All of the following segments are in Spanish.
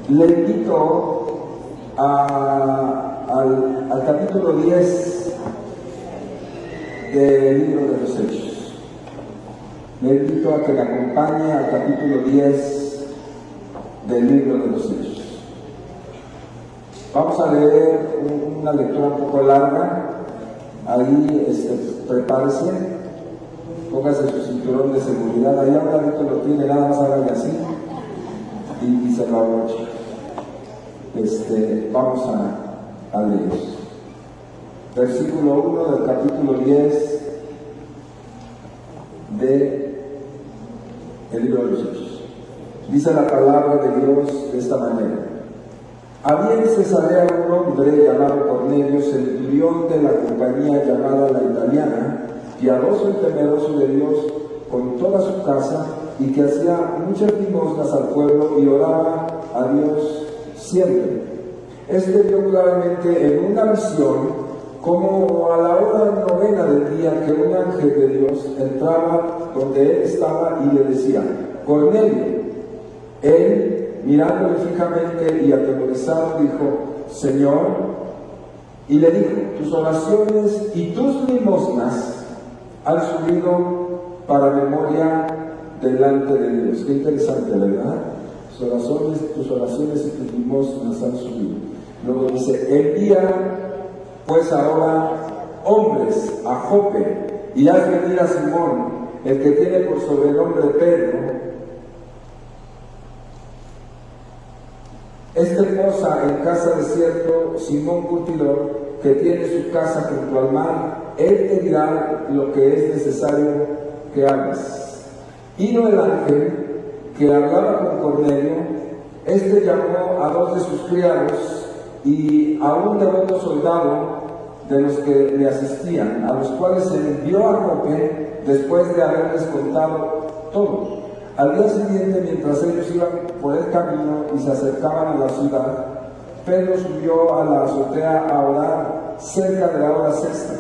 Le invito al capítulo 10 del libro de los Hechos. Le invito a que me acompañe al capítulo 10 del libro de los Hechos. Vamos a leer una lectura un poco larga. Ahí prepárese, póngase su cinturón de seguridad. Ahí ahora lo tiene, nada más hágale así y se lo abroche. Vamos a leer. Versículo 1 del capítulo 10 del libro de los Hechos. Dice la palabra de Dios de esta manera: había en Cesarea un hombre llamado Cornelio, centurión de la compañía llamada La Italiana, piadoso y temeroso de Dios con toda su casa, y que hacía muchas limosnas al pueblo y oraba a Dios siempre. Vio claramente en una visión, como a la hora 9 del día, que un ángel de Dios entraba donde él estaba y le decía: Cornelio. Él, mirándole fijamente y atemorizado, dijo: Señor, y le dijo: tus oraciones y tus limosnas han subido para memoria delante de Dios. Qué interesante, ¿verdad? Tus oraciones y tus limosnas han subido. Luego dice: envía pues ahora hombres a Jope y haz venir a Simón, el que tiene por sobrenombre Pedro. Posa en casa de cierto Simón Curtidor, que tiene su casa junto al mar. Él te dirá lo que es necesario que hagas. Vino el ángel que hablaba con Cornelio. Llamó a 2 de sus criados y a un devoto soldado de los que le asistían, a los cuales se envió a Jope después de haberles contado todo. Al día siguiente, mientras ellos iban por el camino y se acercaban a la ciudad, Pedro subió a la azotea a orar cerca de la hora 6.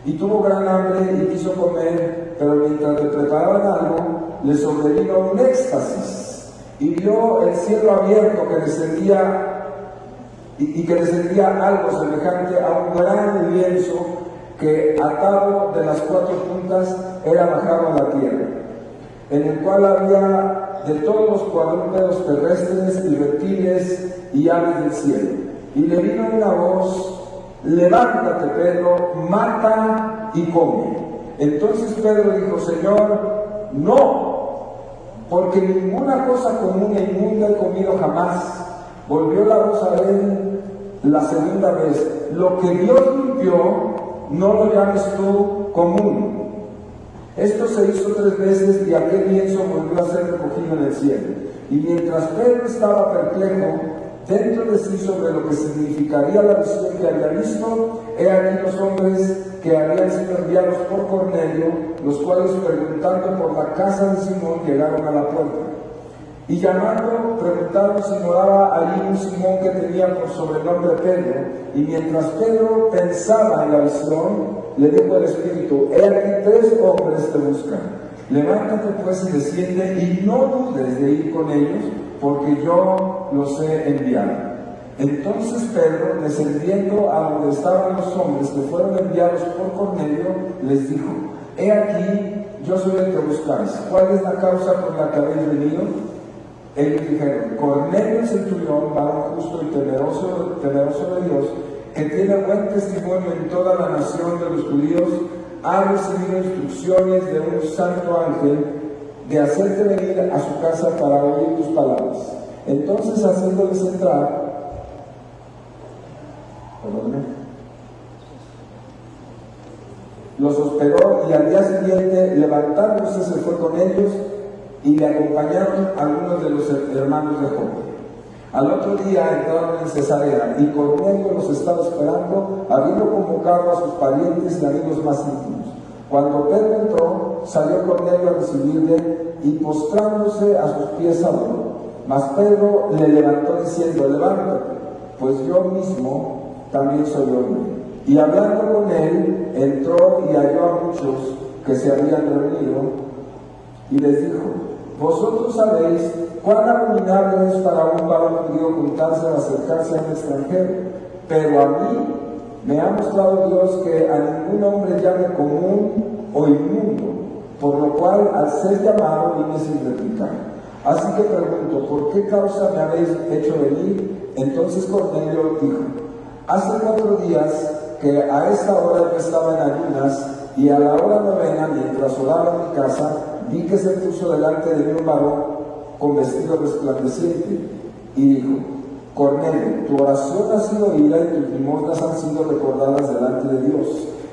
Y tuvo gran hambre y quiso comer, pero mientras le preparaban algo, le sobrevino un éxtasis y vio el cielo abierto que descendía y que descendía algo semejante a un gran lienzo que, atado de las 4 puntas, era bajado a la tierra, en el cual había de todos los cuadrúpedos terrestres y reptiles y aves del cielo. Y le vino una voz: levántate, Pedro, mata y come. Entonces Pedro dijo: Señor, no, porque ninguna cosa común e inmunda he comido jamás. Volvió la voz a él la segunda vez: lo que Dios limpió, no lo llames tú común. Esto se hizo 3 veces y aquel lienzo volvió a ser recogido en el cielo. Y mientras Pedro estaba perplejo dentro de sí sobre lo que significaría la visión que había visto, he aquí los hombres que habían sido enviados por Cornelio, los cuales, preguntando por la casa de Simón, llegaron a la puerta. Y llamando, preguntaron si moraba allí un Simón que tenía por sobrenombre Pedro. Y mientras Pedro pensaba en la visión, le dijo el Espíritu: he aquí 3 hombres te buscan. Levántate pues y desciende, y no dudes de ir con ellos, porque yo los he enviado. Entonces Pedro, descendiendo a donde estaban los hombres que fueron enviados por Cornelio, les dijo: he aquí, yo soy el que buscáis. ¿Cuál es la causa por la que habéis venido? Ellos dijeron: Cornelio el centurión, varón justo y temeroso de Dios, que tiene buen testimonio en toda la nación de los judíos, ha recibido instrucciones de un santo ángel de hacerte venir a su casa para oír tus palabras. Entonces, haciéndoles entrar, los hospedó, y al día siguiente, levantándose, se fue con ellos, y le acompañaron algunos de los hermanos de Jope. Al otro día entraron en Cesarea, y Cornelio los estaba esperando, habiendo convocado a sus parientes y amigos más íntimos. Cuando Pedro entró, salió Cornelio a recibirle, y postrándose a sus pies adoró. Mas Pedro le levantó diciendo: levántate, pues yo mismo también soy hombre. Y hablando con él, entró y halló a muchos que se habían reunido, y les dijo: Vosotros sabéis cuán abominable es para un varón judío juntarse o acercarse a un extranjero, pero a mí me ha mostrado Dios que a ningún hombre llame común o inmundo, por lo cual al ser llamado vine sin replicar. Así que pregunto, ¿por qué causa me habéis hecho venir? Entonces Cornelio dijo, hace 4 días que a esta hora yo estaba en ayunas, y a la hora novena, mientras oraba en mi casa, vi que se puso delante de mí un varón con vestido resplandeciente, y dijo, Cornelio, tu oración ha sido oída y tus limosnas han sido recordadas delante de Dios.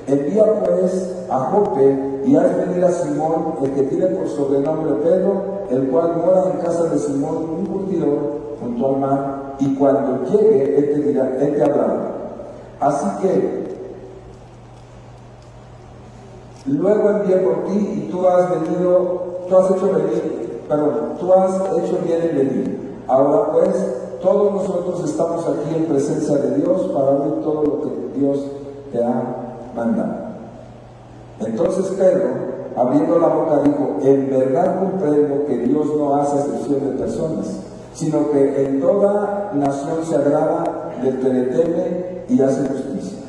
Envía pues a Jope y haz venir a Simón, el que tiene por sobrenombre Pedro, el cual mora en casa de Simón, un curtidor, junto al mar, y cuando llegue, él te hablará. Así que luego envié por ti y tú has hecho bien en venir. Ahora pues, todos nosotros estamos aquí en presencia de Dios para oír todo lo que Dios te ha mandado. Entonces Pedro, abriendo la boca, dijo, en verdad comprendo que Dios no hace excepción de personas, sino que en toda nación se agrada del que le teme y hace justicia.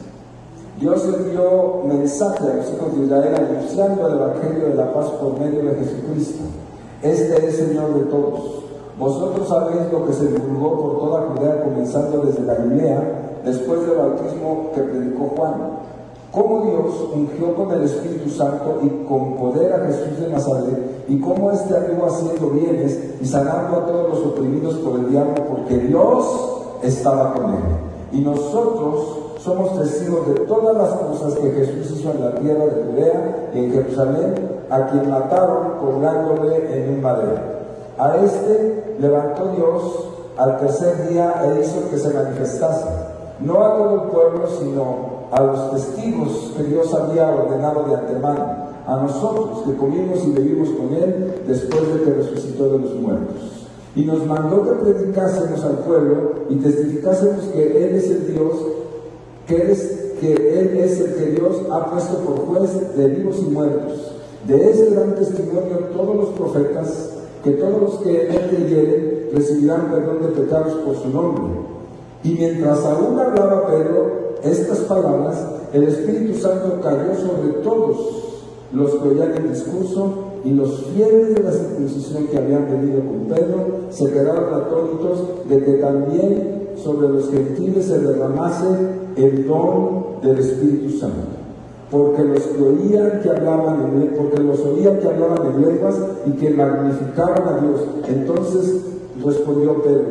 Dios envió mensaje a los hijos de Israel anunciando el evangelio de la paz por medio de Jesucristo. Este es Señor de todos. Vosotros sabéis lo que se divulgó por toda Judea, comenzando desde Galilea, después del bautismo que predicó Juan. Cómo Dios ungió con el Espíritu Santo y con poder a Jesús de Nazaret, y cómo éste anduvo haciendo bienes y sanando a todos los oprimidos por el diablo, porque Dios estaba con él. Y nosotros somos testigos de todas las cosas que Jesús hizo en la tierra de Judea y en Jerusalén, a quien mataron colgándole en un madero. A este levantó Dios al tercer día e hizo que se manifestase, no a todo el pueblo, sino a los testigos que Dios había ordenado de antemano, a nosotros que comimos y bebimos con él después de que resucitó de los muertos. Y nos mandó que predicásemos al pueblo y testificásemos que Él es el Dios, que Él es el que Dios ha puesto por juez de vivos y muertos. De ese gran testimonio todos los profetas, que todos los que en Él creyeren recibirán perdón de pecados por su nombre. Y mientras aún hablaba Pedro estas palabras, el Espíritu Santo cayó sobre todos los que oían el discurso, y los fieles de la circuncisión que habían venido con Pedro se quedaron atónitos de que también sobre los gentiles se derramase el don del Espíritu Santo, porque los oían que hablaban en lenguas y que magnificaban a Dios. Entonces respondió Pedro,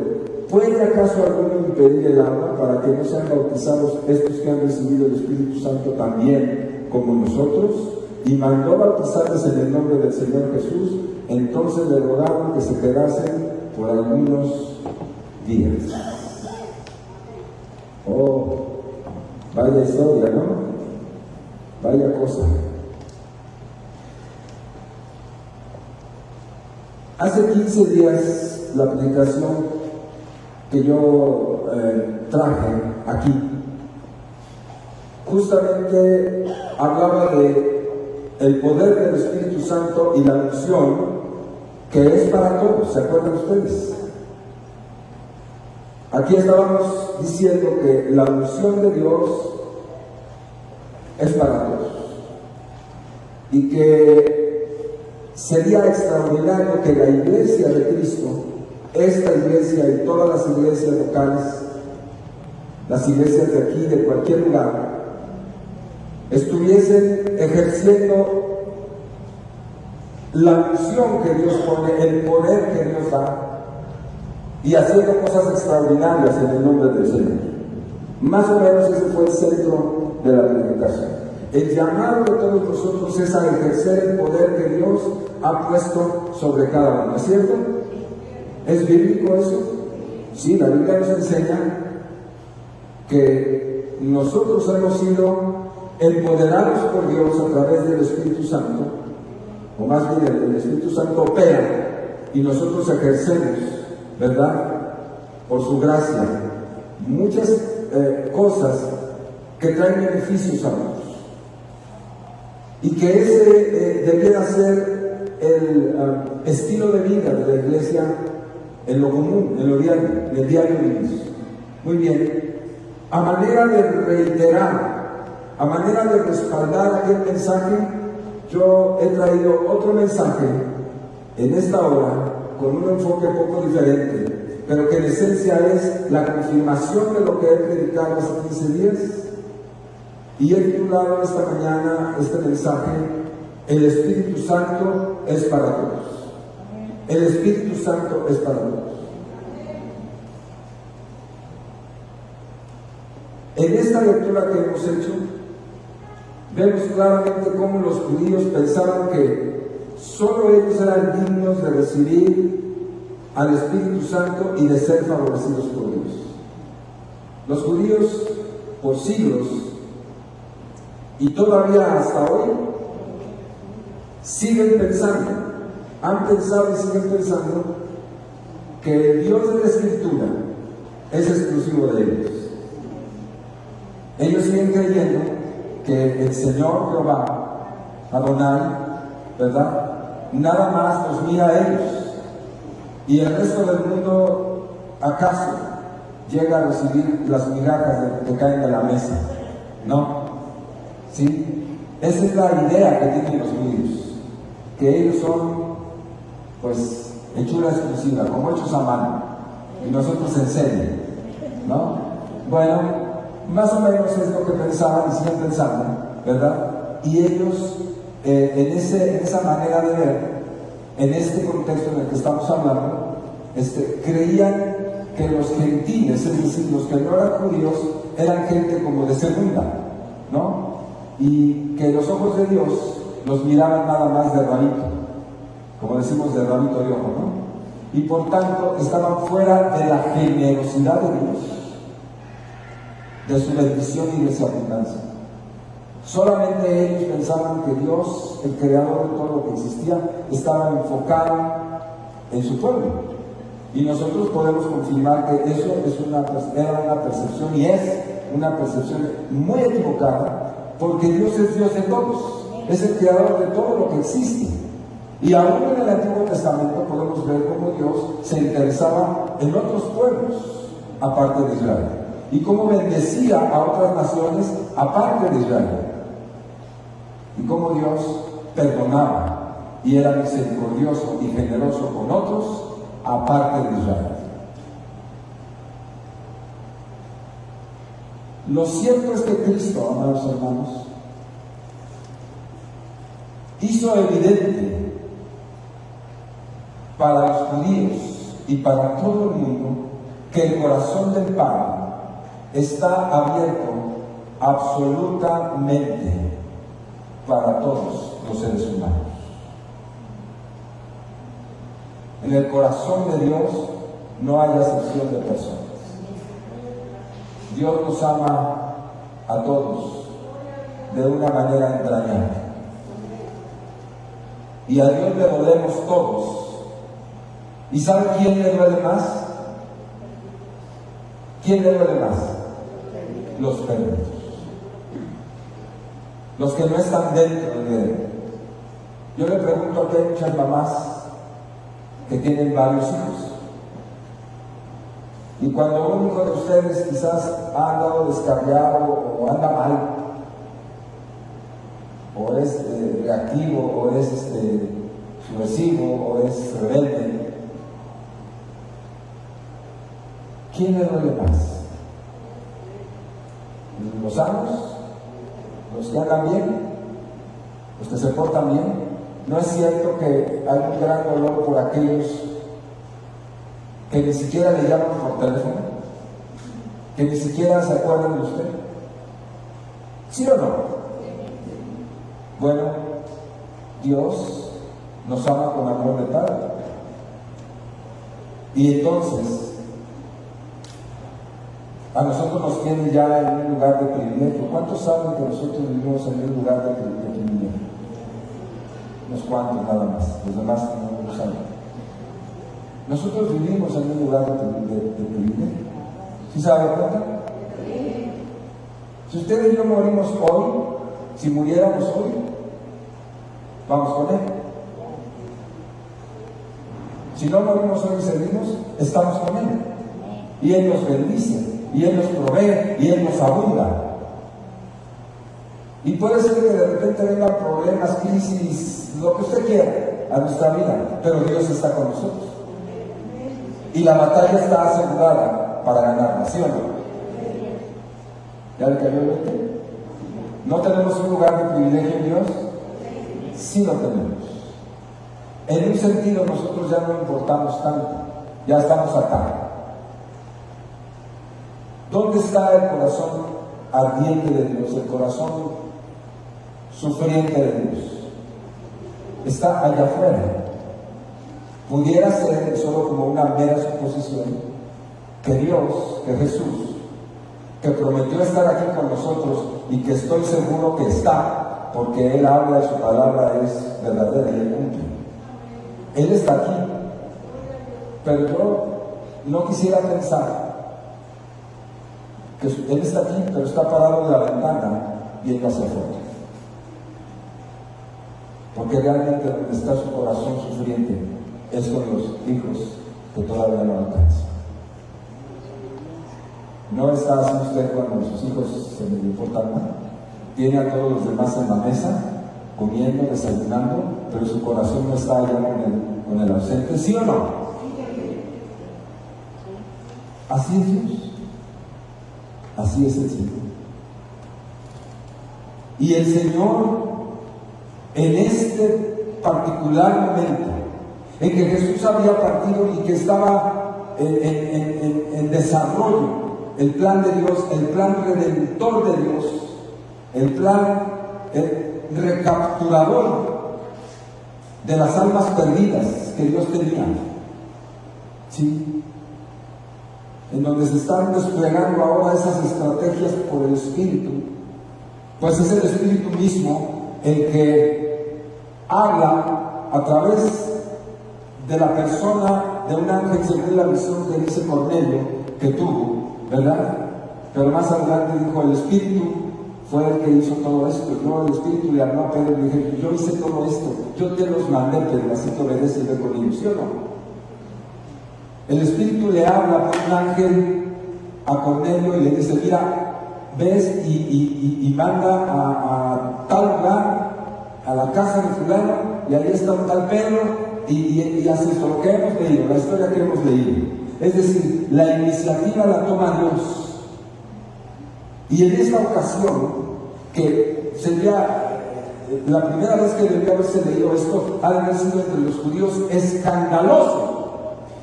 ¿puede acaso alguno impedir el agua para que no sean bautizados estos que han recibido el Espíritu Santo también como nosotros? Y mandó bautizarles en el nombre del Señor Jesús. Entonces le rogaron que se quedasen por algunos días. Oh, vaya historia, ¿no? Vaya cosa. Hace 15 días la predicación que yo traje aquí justamente hablaba de el poder del Espíritu Santo y la unción que es para todos. ¿Se acuerdan ustedes? Aquí estábamos diciendo que la unción de Dios es para todos y que sería extraordinario que la iglesia de Cristo, esta iglesia y todas las iglesias locales, las iglesias de aquí, de cualquier lugar, estuviesen ejerciendo la unción que Dios pone, el poder que Dios da, y haciendo cosas extraordinarias en el nombre del Señor. Más o menos ese fue el centro de la predicación. El llamado de todos nosotros es a ejercer el poder que Dios ha puesto sobre cada uno. ¿Es cierto? ¿Es bíblico eso? Sí, la Biblia nos enseña que nosotros hemos sido empoderados por Dios a través del Espíritu Santo, o más bien el Espíritu Santo opera y nosotros ejercemos, ¿verdad?, por su gracia, muchas cosas que traen beneficios a nosotros, y que ese debiera ser el estilo de vida de la iglesia en lo común, en lo diario, en el diario vivir. Muy bien, a manera de reiterar, a manera de respaldar aquel mensaje, yo he traído otro mensaje en esta hora con un enfoque poco diferente, pero que en esencia es la confirmación de lo que he predicado hace 15 días. Y he titulado esta mañana este mensaje: el Espíritu Santo es para todos. El Espíritu Santo es para todos. En esta lectura que hemos hecho, vemos claramente cómo los judíos pensaban que solo ellos eran dignos de recibir al Espíritu Santo y de ser favorecidos por Dios. Los judíos, por siglos, y todavía hasta hoy, siguen pensando, han pensado y siguen pensando que el Dios de la Escritura es exclusivo de ellos. Ellos siguen creyendo que el Señor Jehová, Adonai, ¿verdad?, nada más los mira a ellos, y el resto del mundo, ¿acaso llega a recibir las migajas que caen de la mesa? No. ¿Sí? Esa es la idea que tienen los judíos, que ellos son, pues, hechura exclusiva, como hechos a mano, y nosotros en serie, ¿no? Bueno, más o menos es lo que pensaban y siguen pensando, ¿verdad? Y ellos, en esa manera de ver, en este contexto en el que estamos hablando, creían que los gentiles, es decir, los que no eran judíos, eran gente como de segunda, ¿no? Y que los ojos de Dios los miraban nada más de rabito, como decimos, de rabito de ojo, ¿no? Y por tanto estaban fuera de la generosidad de Dios, de su bendición y de su abundancia. Solamente ellos pensaban que Dios, el creador de todo lo que existía, estaba enfocado en su pueblo. Y nosotros podemos confirmar que eso era una percepción, y es una percepción muy equivocada, porque Dios es Dios de todos, es el creador de todo lo que existe. Y aún en el Antiguo Testamento podemos ver cómo Dios se interesaba en otros pueblos aparte de Israel, y cómo bendecía a otras naciones aparte de Israel, y cómo Dios perdonaba y era misericordioso y generoso con otros aparte de Israel. Lo cierto es que Cristo, amados hermanos, hizo evidente para los judíos y para todo el mundo que el corazón del Padre está abierto absolutamente para todos los seres humanos. En el corazón de Dios no hay acepción de personas. Dios nos ama a todos de una manera entrañable. Y a Dios le dolemos todos. ¿Y sabe quién le duele más? ¿Quién le duele más? Los perdidos. Los que no están dentro de Él. Yo le pregunto, aquí hay muchas mamás que tienen varios hijos. Y cuando un hijo de ustedes quizás ha andado descarriado o anda mal, o es reactivo, o es subversivo, o es rebelde, ¿quién le duele más? ¿Los sanos? ¿Los que andan bien? ¿Los que se portan bien? ¿No es cierto que hay un gran dolor por aquellos que ni siquiera le llaman por teléfono, que ni siquiera se acuerdan de usted? ¿Sí o no? Bueno, Dios nos ama con amor de Padre. Y entonces, a nosotros nos tienen ya en un lugar de privilegio. ¿Cuántos saben que nosotros vivimos en un lugar de privilegio? Unos cuantos nada más, los demás no lo saben. Nosotros vivimos en un lugar de privilegio. ¿Sí se da cuenta? Si ustedes y yo morimos hoy, si muriéramos hoy, vamos con Él. Si no morimos hoy y servimos, estamos con Él. Y Él nos bendice, y Él nos provee, y Él nos abunda. Y puede ser que de repente vengan problemas, crisis, lo que usted quiera a nuestra vida, pero Dios está con nosotros. Y la batalla está asegurada para ganarla, ¿sí o no? ¿Ya le cayó el 20? ¿No tenemos un lugar de privilegio en Dios? Sí lo tenemos. En un sentido nosotros ya no importamos tanto, ya estamos acá. ¿Dónde está el corazón ardiente de Dios, el corazón sufriente de Dios? Está allá afuera. Pudiera ser, solo como una mera suposición, que Dios, que Jesús, que prometió estar aquí con nosotros y que estoy seguro que está, porque Él habla y su palabra es verdadera y Él cumple. Él está aquí, pero yo no quisiera pensar que Él está aquí, pero está parado de la ventana viendo hacia afuera. Porque realmente donde está su corazón sufriente es con los hijos que todavía no alcanzan. ¿No está así usted cuando sus hijos se le importan mal? Tiene a todos los demás en la mesa, comiendo, desayunando, pero su corazón no está allá con el ausente, ¿sí o no? Así es Dios. Así es el Señor. Y el Señor, en este particular momento en que Jesús había partido y que estaba en desarrollo el plan de Dios, el plan redentor de Dios, el plan recapturador de las almas perdidas que Dios tenía, ¿sí? En donde se están desplegando ahora esas estrategias por el Espíritu, pues es el Espíritu mismo el que habla a través de la persona de un ángel según la visión que dice Cornelio que tuvo, ¿verdad? Pero más adelante dijo, el Espíritu fue el que hizo todo esto. No, el Espíritu le habló a Pedro y le dijo, yo hice todo esto, yo te los mandé, pero así te obedece y ve con ellos, ¿sí o no? El Espíritu le habla por un ángel a Cornelio y le dice, mira, ves y manda a tal lugar, a la casa de fulano, y ahí está un tal Pedro, y hace esto, lo que hemos leído, la historia que hemos leído. Es decir, la iniciativa la toma Dios. Y en esta ocasión, que sería la primera vez que debió haberse leído esto, ha de haber sido entre los judíos escandaloso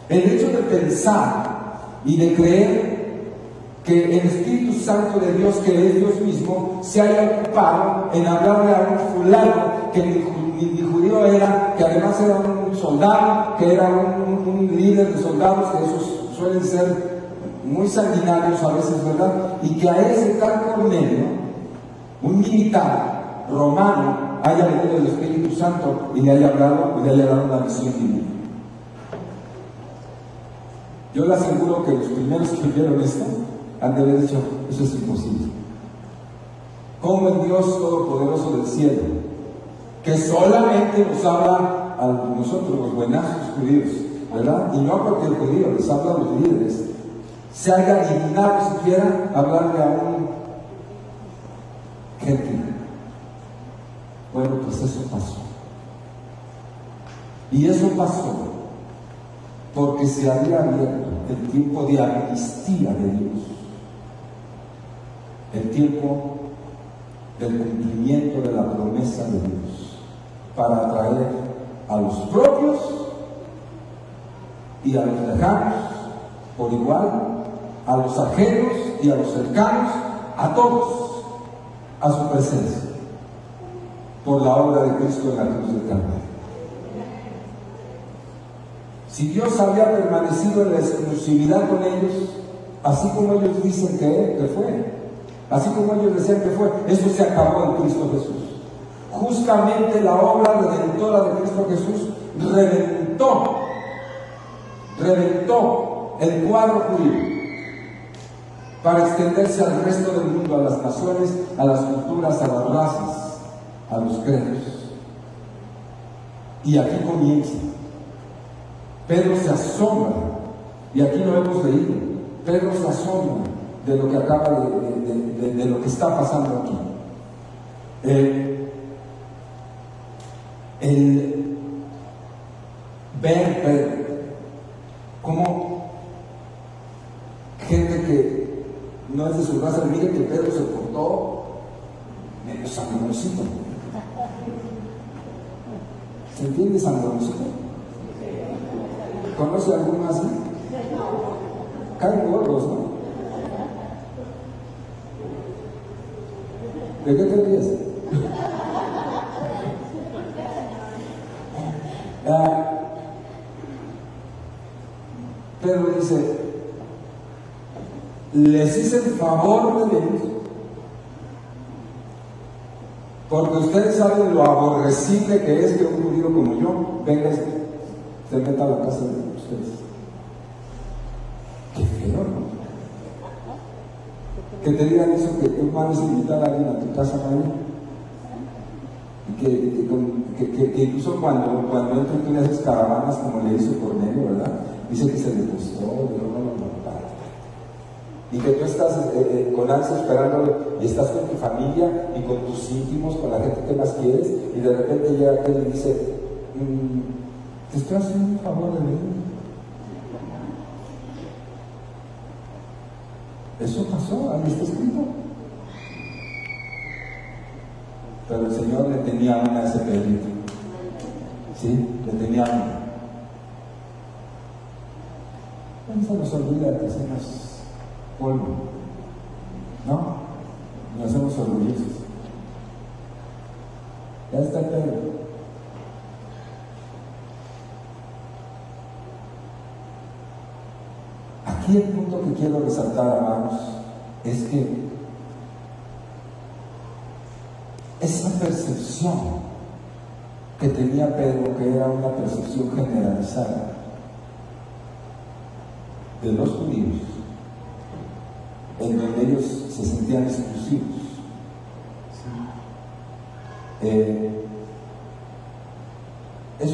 el hecho de pensar y de creer que el Espíritu Santo de Dios, que es Dios mismo, se haya ocupado en hablarle a un fulano que ni judío era, que además era un soldado, que era un líder de soldados, que esos suelen ser muy sanguinarios a veces, ¿verdad? Y que a ese tal Cornelio, un militar romano, haya venido el Espíritu Santo y le haya hablado y le haya dado una visión divina. Yo le aseguro que los primeros que vieron esto han de haber dicho, eso es imposible. ¿Cómo el Dios Todopoderoso del cielo, que solamente nos habla a nosotros los buenazos judíos, ¿verdad? Y no a cualquier judío, les habla a los líderes, se haya dignado siquiera hablarle a un gentil? Bueno, pues eso pasó. Y eso pasó porque se había abierto el tiempo de amnistía de Dios, el tiempo del cumplimiento de la promesa de Dios, para atraer a los propios y a los lejanos por igual, a los ajenos y a los cercanos, a todos, a su presencia, por la obra de Cristo en la cruz del Calvario. Si Dios había permanecido en la exclusividad con ellos, así como ellos dicen que fue, así como ellos decían que fue, eso se acabó en Cristo Jesús. Justamente la obra redentora de Cristo Jesús reventó el cuadro judío para extenderse al resto del mundo, a las naciones, a las culturas, a las razas, a los credos. Y aquí comienza Pedro se asombra, y aquí lo hemos leído, Pedro se asombra de lo que acaba de lo que está pasando aquí. El ver Pedro, como gente que no es de su raza, mire que Pedro se portó medio sangroncito. ¿Se entiende sangroncito? ¿Conoce alguno así? Caen gordos, ¿no? ¿De qué te ríes? Pedro dice, les hice el favor de venir, porque ustedes saben lo aborrecible que es que un judío como yo venga y se meta a la casa de ustedes. Qué feo, ¿no? Que te digan eso, que tú mandes a invitar a alguien a tu casa, María, y que incluso cuando entran en esas caravanas, como le hizo Cornelio, ¿verdad? Dice que se le gustó, y que tú estás con ansia esperándolo, y estás con tu familia y con tus íntimos, con la gente que más quieres, y de repente llega aquel y dice, te estoy haciendo un favor de venir. Eso pasó, ahí está escrito. Pero el Señor le tenía una a ese Pedrito. ¿Sí? Le tenía una. No se nos olvida que hacemos polvo, ¿no? Nos hacemos orgullosos. Ya está Pedro. Aquí el punto que quiero resaltar, hermanos, es que esa percepción que tenía Pedro, que era una percepción generalizada de los judíos, en donde ellos se sentían exclusivos, era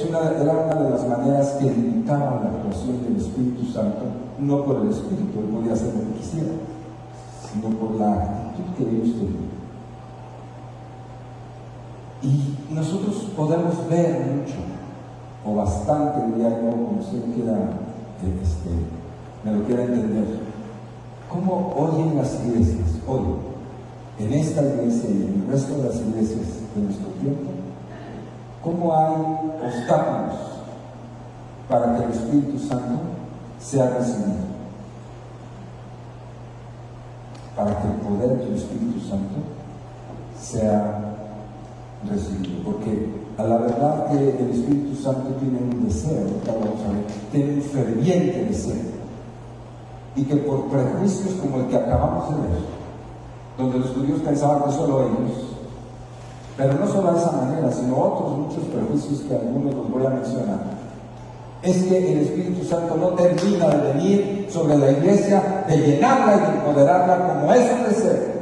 una de las maneras que limitaban la actuación del Espíritu Santo, no por el Espíritu, él podía hacer lo que quisiera, sino por la actitud que ellos tenían. Y nosotros podemos ver mucho, o bastante, diría yo, como usted quiera, me lo quiera entender, cómo hoy en las iglesias, hoy, en esta iglesia y en el resto de las iglesias de nuestro tiempo, cómo hay obstáculos para que el Espíritu Santo sea recibido, para que el poder del Espíritu Santo sea recibido, porque a la verdad que el Espíritu Santo tiene un deseo, ahorita vamos a ver, tiene un ferviente deseo, y que por prejuicios como el que acabamos de ver, donde los judíos pensaban que solo ellos, pero no solo de esa manera, sino otros muchos prejuicios que algunos los voy a mencionar, es que el Espíritu Santo no termina de venir sobre la iglesia, de llenarla y de empoderarla como es un deseo,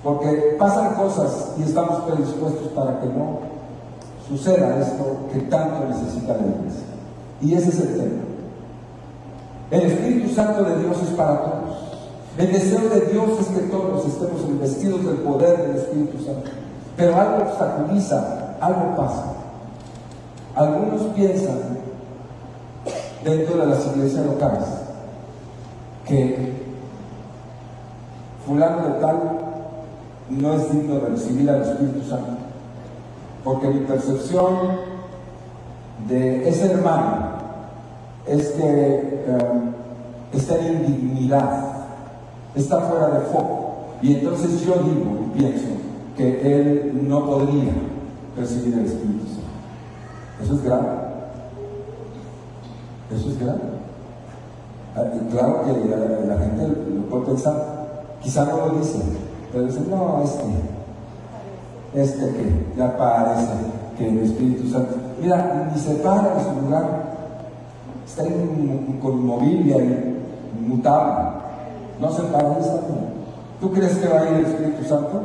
porque pasan cosas y estamos predispuestos para que no suceda esto que tanto necesita la iglesia. Y ese es el tema. El Espíritu Santo de Dios es para todos. El deseo de Dios es que todos estemos investidos del poder del Espíritu Santo. Pero algo obstaculiza, algo pasa. Algunos piensan, dentro de las iglesias locales, que fulano de tal no es digno de recibir al Espíritu Santo, porque mi percepción de ese hermano es que está en indignidad, está fuera de foco, y entonces yo digo y pienso que él no podría recibir el Espíritu Santo. Eso es grave. Eso es grave. Y claro que la gente lo puede pensar, quizá no lo dice, pero dice, no, que ya parece que el Espíritu Santo, mira, ni se para en su lugar, está inconmovible y inmutable, no se paraliza. ¿Tú crees que va a ir el Espíritu Santo?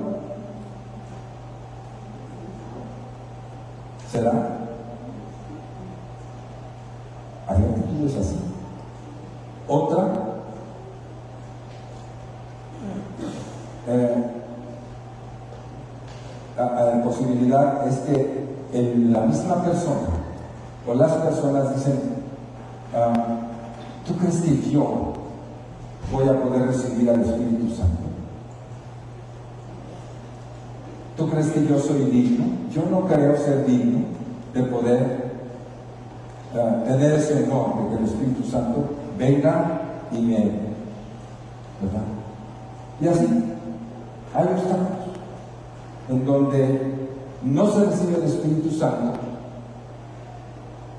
¿Será? Hay actitudes así. Otra, la posibilidad es que la misma persona o las personas dicen, ¿tú crees que yo voy a poder recibir al Espíritu Santo? ¿Tú crees que yo soy digno? Yo no creo ser digno de poder tener ese honor de que el Espíritu Santo venga y me... ¿verdad? Y así, hay obstáculos en donde no se recibe el Espíritu Santo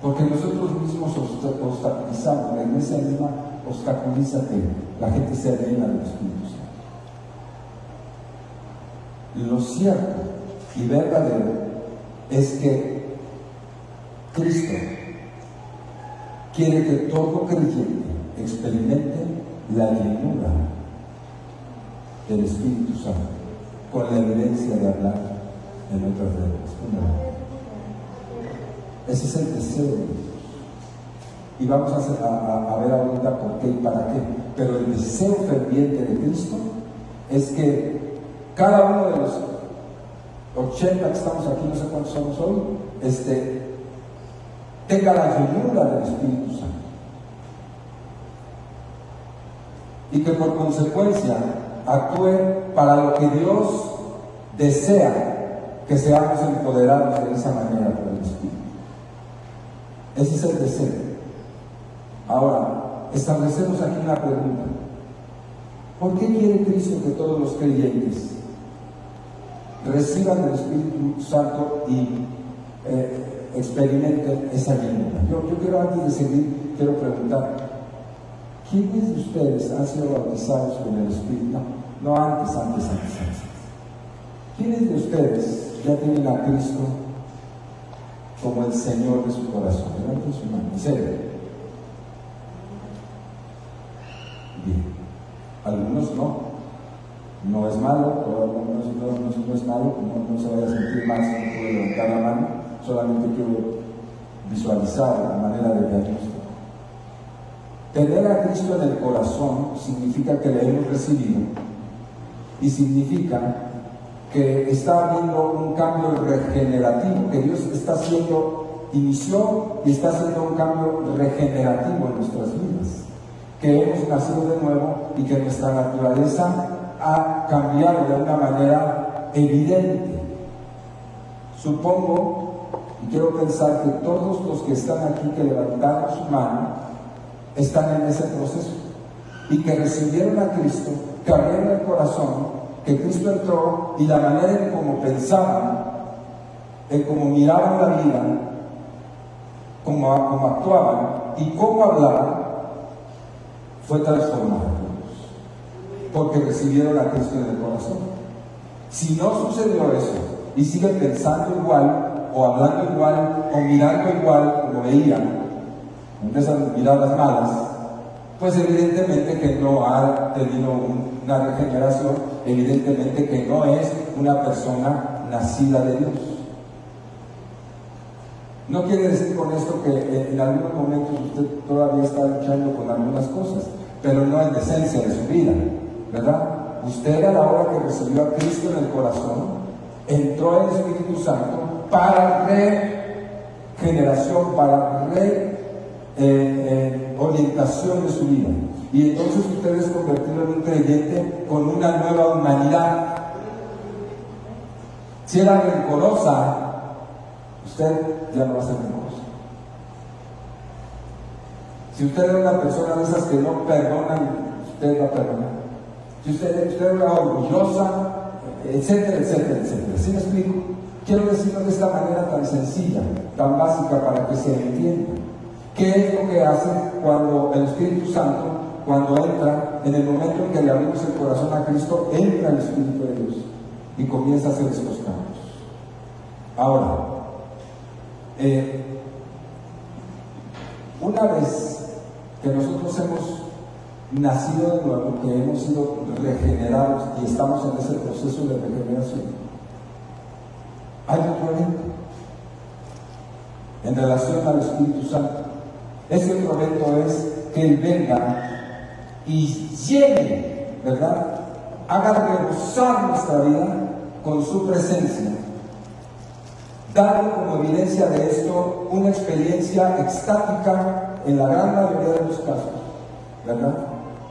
porque nosotros mismos obstaculizamos, la iglesia misma obstaculiza que la gente sea llena del Espíritu Santo. Lo cierto y verdadero es que Cristo quiere que todo creyente experimente la llenura del Espíritu Santo con la evidencia de hablar en otras lenguas. Ese es el deseo de Dios. Y vamos a ver ahorita por qué y para qué. Pero el deseo ferviente de Cristo es que cada uno de los 80 que estamos aquí, no sé cuántos somos hoy, tenga la llenura del Espíritu Santo. Y que por consecuencia actúe para lo que Dios desea que seamos empoderados de esa manera por el Espíritu. Ese es el deseo. Ahora, establecemos aquí una pregunta. ¿Por qué quiere Cristo que todos los creyentes reciban el Espíritu Santo y experimenten esa llenura? Yo quiero, antes de seguir, quiero preguntar, ¿quiénes de ustedes han sido bautizados con el Espíritu? No antes. ¿Quiénes de ustedes ya tienen a Cristo como el Señor de su corazón? Levanten su mano, en serio. Bien. Algunos no es malo, no es malo, no se vaya a sentir mal si no puede levantar la mano, solamente quiero visualizar la manera de diagnóstico. Tener a Cristo en el corazón significa que le hemos recibido y significa que está habiendo un cambio regenerativo, que Dios inició y está haciendo un cambio regenerativo en nuestras vidas, que hemos nacido de nuevo y que nuestra naturaleza ha cambiado de una manera evidente. Supongo y quiero pensar que todos los que están aquí, que levantaron su mano, están en ese proceso y que recibieron a Cristo, que abrieron el corazón, que Cristo entró y la manera en cómo pensaban, en cómo miraban la vida, cómo actuaban y cómo hablaban, fue transformado porque recibieron a Cristo en el corazón. Si no sucedió eso y siguen pensando igual o hablando igual o mirando igual como veían, empiezan a mirar las malas, pues evidentemente que no ha tenido una regeneración, evidentemente que no es una persona nacida de Dios. No quiere decir con esto que en algunos momentos usted todavía está luchando con algunas cosas, pero no es la esencia de su vida, ¿verdad? Usted, a la hora que recibió a Cristo en el corazón, entró en el Espíritu Santo para regeneración, para orientación de su vida. Y entonces usted es convertido en un creyente con una nueva humanidad. Si era rencorosa, usted ya no va a ser rencorosa. Si usted era una persona de esas que no perdonan, usted va a perdonar. Si usted era orgullosa, etcétera. ¿Sí me explico? Quiero decirlo de esta manera tan sencilla, tan básica, para que se entienda. ¿Qué es lo que hace cuando el Espíritu Santo, cuando entra, en el momento en que le abrimos el corazón a Cristo, entra el Espíritu de Dios y comienza a hacer estos cambios? Ahora, una vez que nosotros hemos nacido de nuevo, que hemos sido regenerados y estamos en ese proceso de regeneración, hay otro evento en relación al Espíritu Santo. Ese otro reto es que Él venga y llene, ¿verdad? Haga rebosar nuestra vida con su presencia, dando como evidencia de esto una experiencia extática en la gran mayoría de los casos, ¿verdad?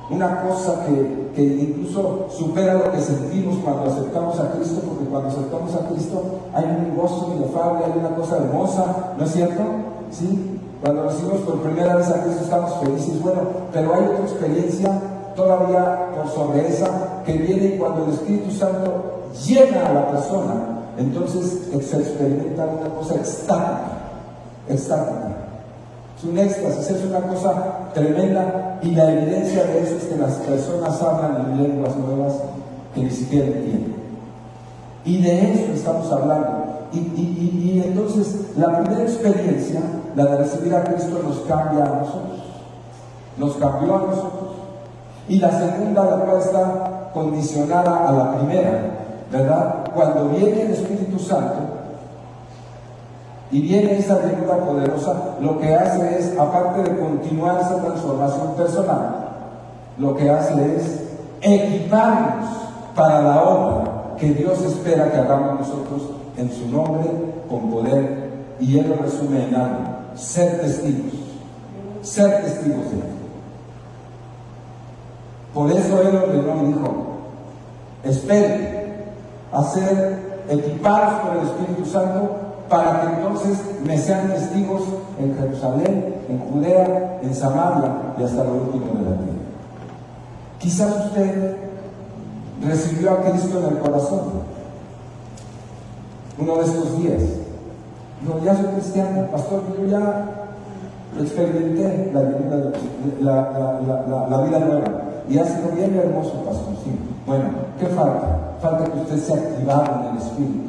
Una cosa que incluso supera lo que sentimos cuando aceptamos a Cristo, porque cuando aceptamos a Cristo hay un gozo inefable, hay una cosa hermosa, ¿no es cierto? ¿Sí? Cuando recibimos por primera vez a Cristo estamos felices, bueno, pero hay otra experiencia todavía por sobre esa que viene cuando el Espíritu Santo llena a la persona, entonces se experimenta una cosa extática. Es un éxtasis, es una cosa tremenda, y la evidencia de eso es que las personas hablan en lenguas nuevas que ni siquiera entienden. Y de eso estamos hablando. Y entonces la primera experiencia, la de recibir a Cristo, nos cambia a nosotros. Nos cambió a nosotros. Y la segunda, la cual está condicionada a la primera, ¿verdad? Cuando viene el Espíritu Santo y viene esa llenura poderosa, lo que hace es, aparte de continuar esa transformación personal, lo que hace es equiparnos para la obra que Dios espera que hagamos nosotros en su nombre, con poder, y Él lo resume en algo: ser testigos de Él. Por eso Él ordenó y dijo: esperen a ser equipados por el Espíritu Santo, para que entonces me sean testigos en Jerusalén, en Judea, en Samaria y hasta lo último de la tierra. Quizás usted recibió a Cristo en el corazón uno de estos días. No, ya soy cristiano, pastor, yo ya experimenté la vida nueva y ha sido bien hermoso, pastor. Sí. Bueno, ¿qué falta? Falta que usted sea activado en el Espíritu.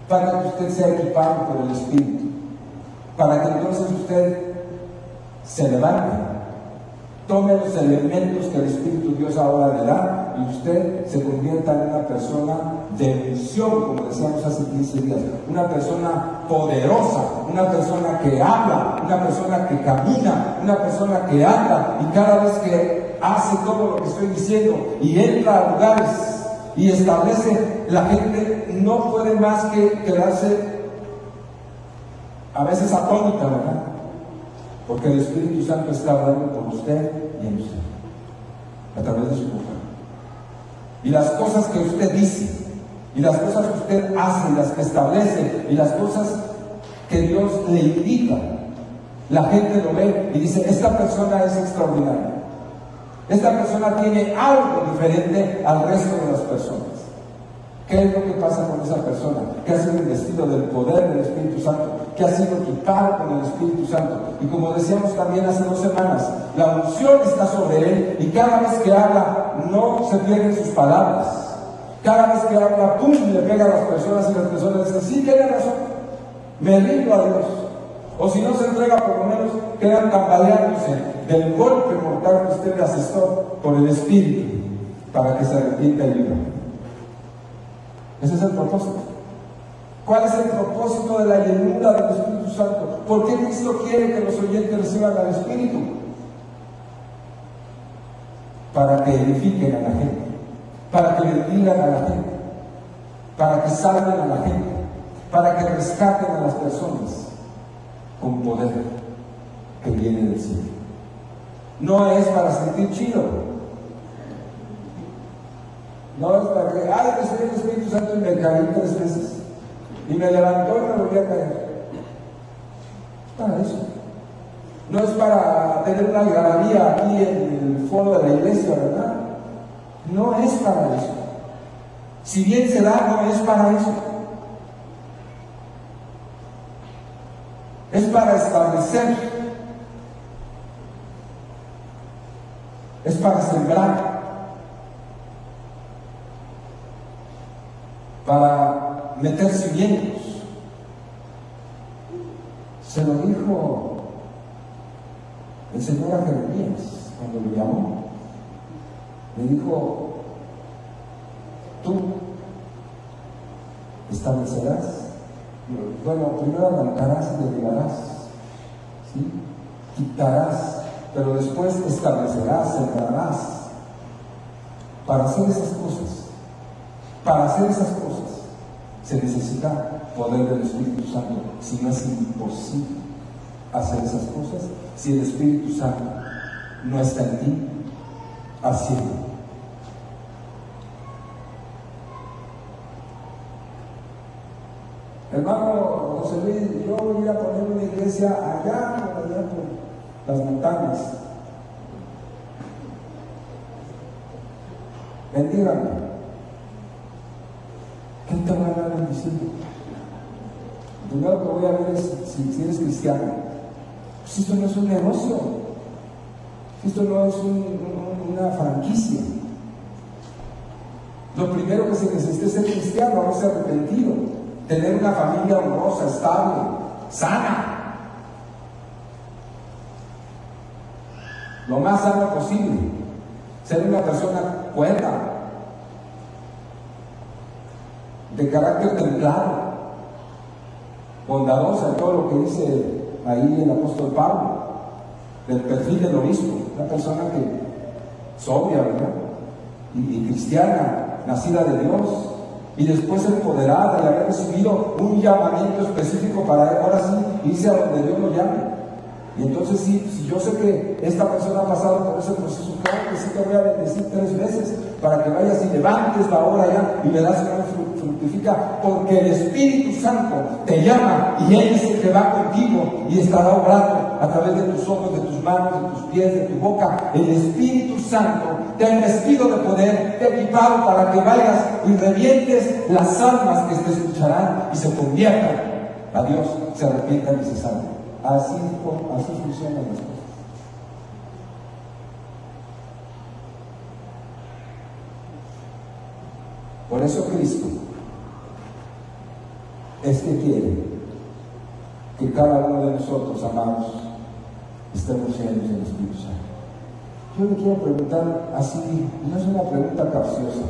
Falta que usted sea equipado por el Espíritu, para que entonces usted se levante, tome los elementos que el Espíritu Dios ahora le da, y usted se convierta en una persona de unción, como decíamos hace 15 días, una persona poderosa, una persona que habla, una persona que camina, una persona que anda, y cada vez que hace todo lo que estoy diciendo y entra a lugares y establece, la gente no puede más que quedarse a veces atónita, ¿verdad? Porque el Espíritu Santo está hablando por usted y en usted, a través de su boca. Y las cosas que usted dice, y las cosas que usted hace, y las que establece, y las cosas que Dios le indica, la gente lo ve y dice: esta persona es extraordinaria. Esta persona tiene algo diferente al resto de las personas. ¿Qué es lo que pasa con esa persona? Que ha sido investido del poder del Espíritu Santo, que ha sido equipado con el Espíritu Santo. Y como decíamos también hace 2 semanas, la unción está sobre él, y cada vez que habla no se pierden sus palabras. Cada vez que habla, ¡pum!, le pega a las personas, y las personas dicen: sí, tiene razón, me rindo a Dios. O si no se entrega, por lo menos quedan tambaleándose del golpe mortal que usted le asestó por el Espíritu, para que se arrepienta y viva. Ese es el propósito. ¿Cuál es el propósito de la llenura del Espíritu Santo? ¿Por qué Cristo quiere que los oyentes reciban al Espíritu? Para que edifiquen a la gente, para que bendigan a la gente, para que salven a la gente, para que rescaten a las personas con poder que viene del cielo. No es para sentir chido. No es para que, recibí el Espíritu Santo y me caí 3 veces, y me levantó y me volví a caer. Es para eso. No es para tener una algarabía aquí en el foro de la iglesia, ¿verdad? No es para eso. Si bien se da, no es para eso. Es para establecer. Es para sembrar. Para meter cimientos. Se lo dijo el Señor a Jeremías cuando lo llamó. Le dijo: tú establecerás, bueno, primero arrancarás y derribarás, ¿sí? quitarás, pero después establecerás, sembrarás. Para hacer esas cosas, se necesita poder del Espíritu Santo. Si no, es imposible hacer esas cosas si el Espíritu Santo no está en ti haciendo. Hermano José Luis, yo voy a ir a poner una iglesia allá por las montañas. Bendígame. ¿Qué te va a dar bendiciendo? Primero que voy a ver es si eres cristiano. Pues esto no es un negocio. Esto no es una franquicia. Lo primero que se necesita es ser cristiano, no ser arrepentido. Tener una familia honrosa, estable, sana. Lo más sano posible. Ser una persona cuerda, de carácter templado, bondadosa, todo lo que dice ahí el apóstol Pablo, del perfil del obispo, una persona que sobria, ¿verdad? Y cristiana, nacida de Dios, y después empoderada y haber recibido un llamamiento específico para ahora sí irse a donde Dios lo llame. Y entonces si yo sé que esta persona ha pasado por ese proceso, claro que sí te voy a bendecir 3 veces para que vayas y levantes la obra ya y verás que no fructifica, porque el Espíritu Santo te llama y Él es el que va contigo y estará obrando a través de tus ojos, de tus manos, de tus pies, de tu boca. El Espíritu Santo te ha investido de poder, te ha equipado para que vayas y revientes las almas que te escucharán y se conviertan a Dios, se arrepientan y se salven. Así funcionan las cosas. Por eso Cristo es que quiere que cada uno de nosotros, amados, estemos llenos del Espíritu Santo. Yo le quiero preguntar así, no es una pregunta capciosa,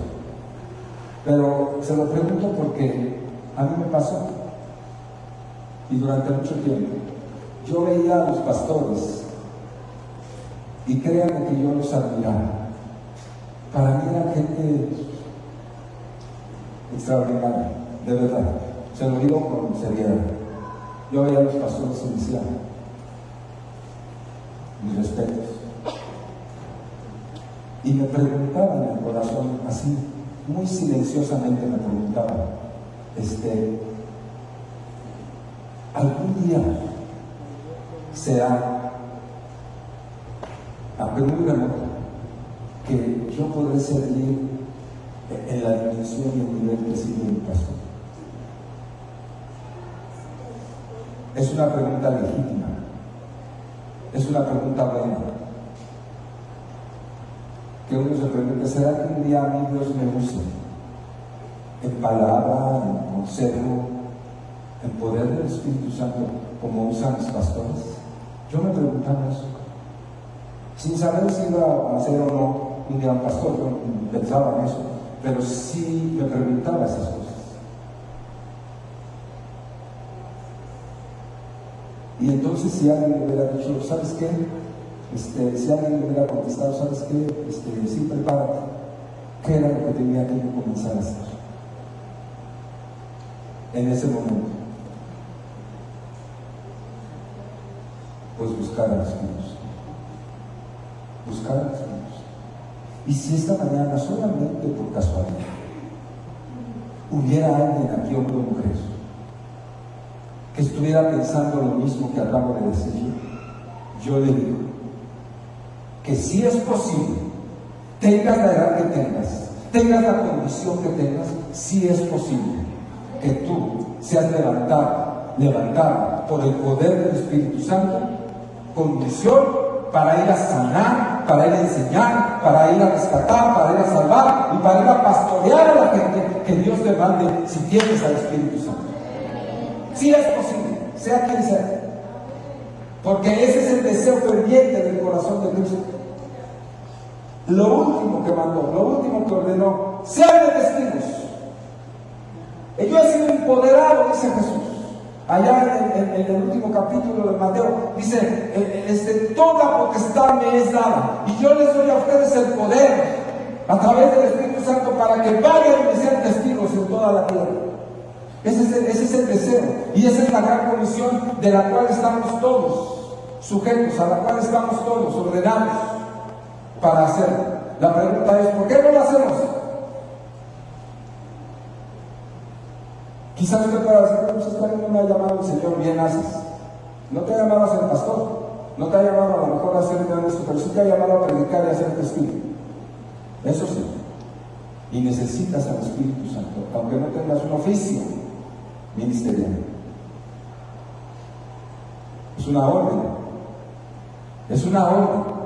pero se lo pregunto porque a mí me pasó y durante mucho tiempo. Yo veía a los pastores y créanme que yo los admiraba. Para mí era gente extraordinaria, de verdad. Se lo digo con seriedad. Yo veía a los pastores y decía, mis respetos. Y me preguntaba en el corazón, así, muy silenciosamente me preguntaba, algún día será a muy remoto que yo podré servir en la dimensión y el nivel que sirve mi pastor. Es una pregunta legítima, es una pregunta buena, que uno se pregunta, ¿será que un día a mí Dios me use en palabra, en consejo, en poder del Espíritu Santo como usan los pastores? Yo me preguntaba eso, sin saber si iba a ser o no un gran pastor. Yo pensaba en eso, pero sí me preguntaba esas cosas. Y entonces si alguien me hubiera dicho, ¿sabes qué? Si alguien me hubiera contestado, ¿sabes qué? Sí, prepárate. ¿Qué era lo que tenía que yo comenzar a hacer en ese momento? Pues buscar a los Espíritu. Buscar a los Espíritu. Y si esta mañana, solamente por casualidad, hubiera alguien aquí, hombre o mujer, que estuviera pensando lo mismo que acabo de decir, yo le digo que si es posible, tengas la edad que tengas la condición que tengas, si es posible que tú seas levantado por el poder del Espíritu Santo, condición para ir a sanar, para ir a enseñar, para ir a rescatar, para ir a salvar y para ir a pastorear a la gente que Dios te mande si tienes al Espíritu Santo. Si es posible, sea quien sea, porque ese es el deseo ferviente del corazón de Cristo. Lo último que mandó, lo último que ordenó, sean testigos. Yo he sido empoderado, dice Jesús, Allá en el último capítulo de Mateo dice, toda potestad me es dada y yo les doy a ustedes el poder a través del Espíritu Santo para que vayan y sean testigos en toda la tierra. Ese es el deseo y esa es la gran comisión de la cual estamos todos sujetos, a la cual estamos todos ordenados para hacerlo. La pregunta es, ¿por qué no lo hacemos? Quizás usted pueda decir, pues está bien, no me ha llamado el Señor, bien haces. No te ha llamado a ser pastor, no te ha llamado a lo mejor a ser esto, pero sí te ha llamado a predicar y a ser testigo. Eso sí. Y necesitas al Espíritu Santo, aunque no tengas un oficio ministerial. Es una orden. Es una orden.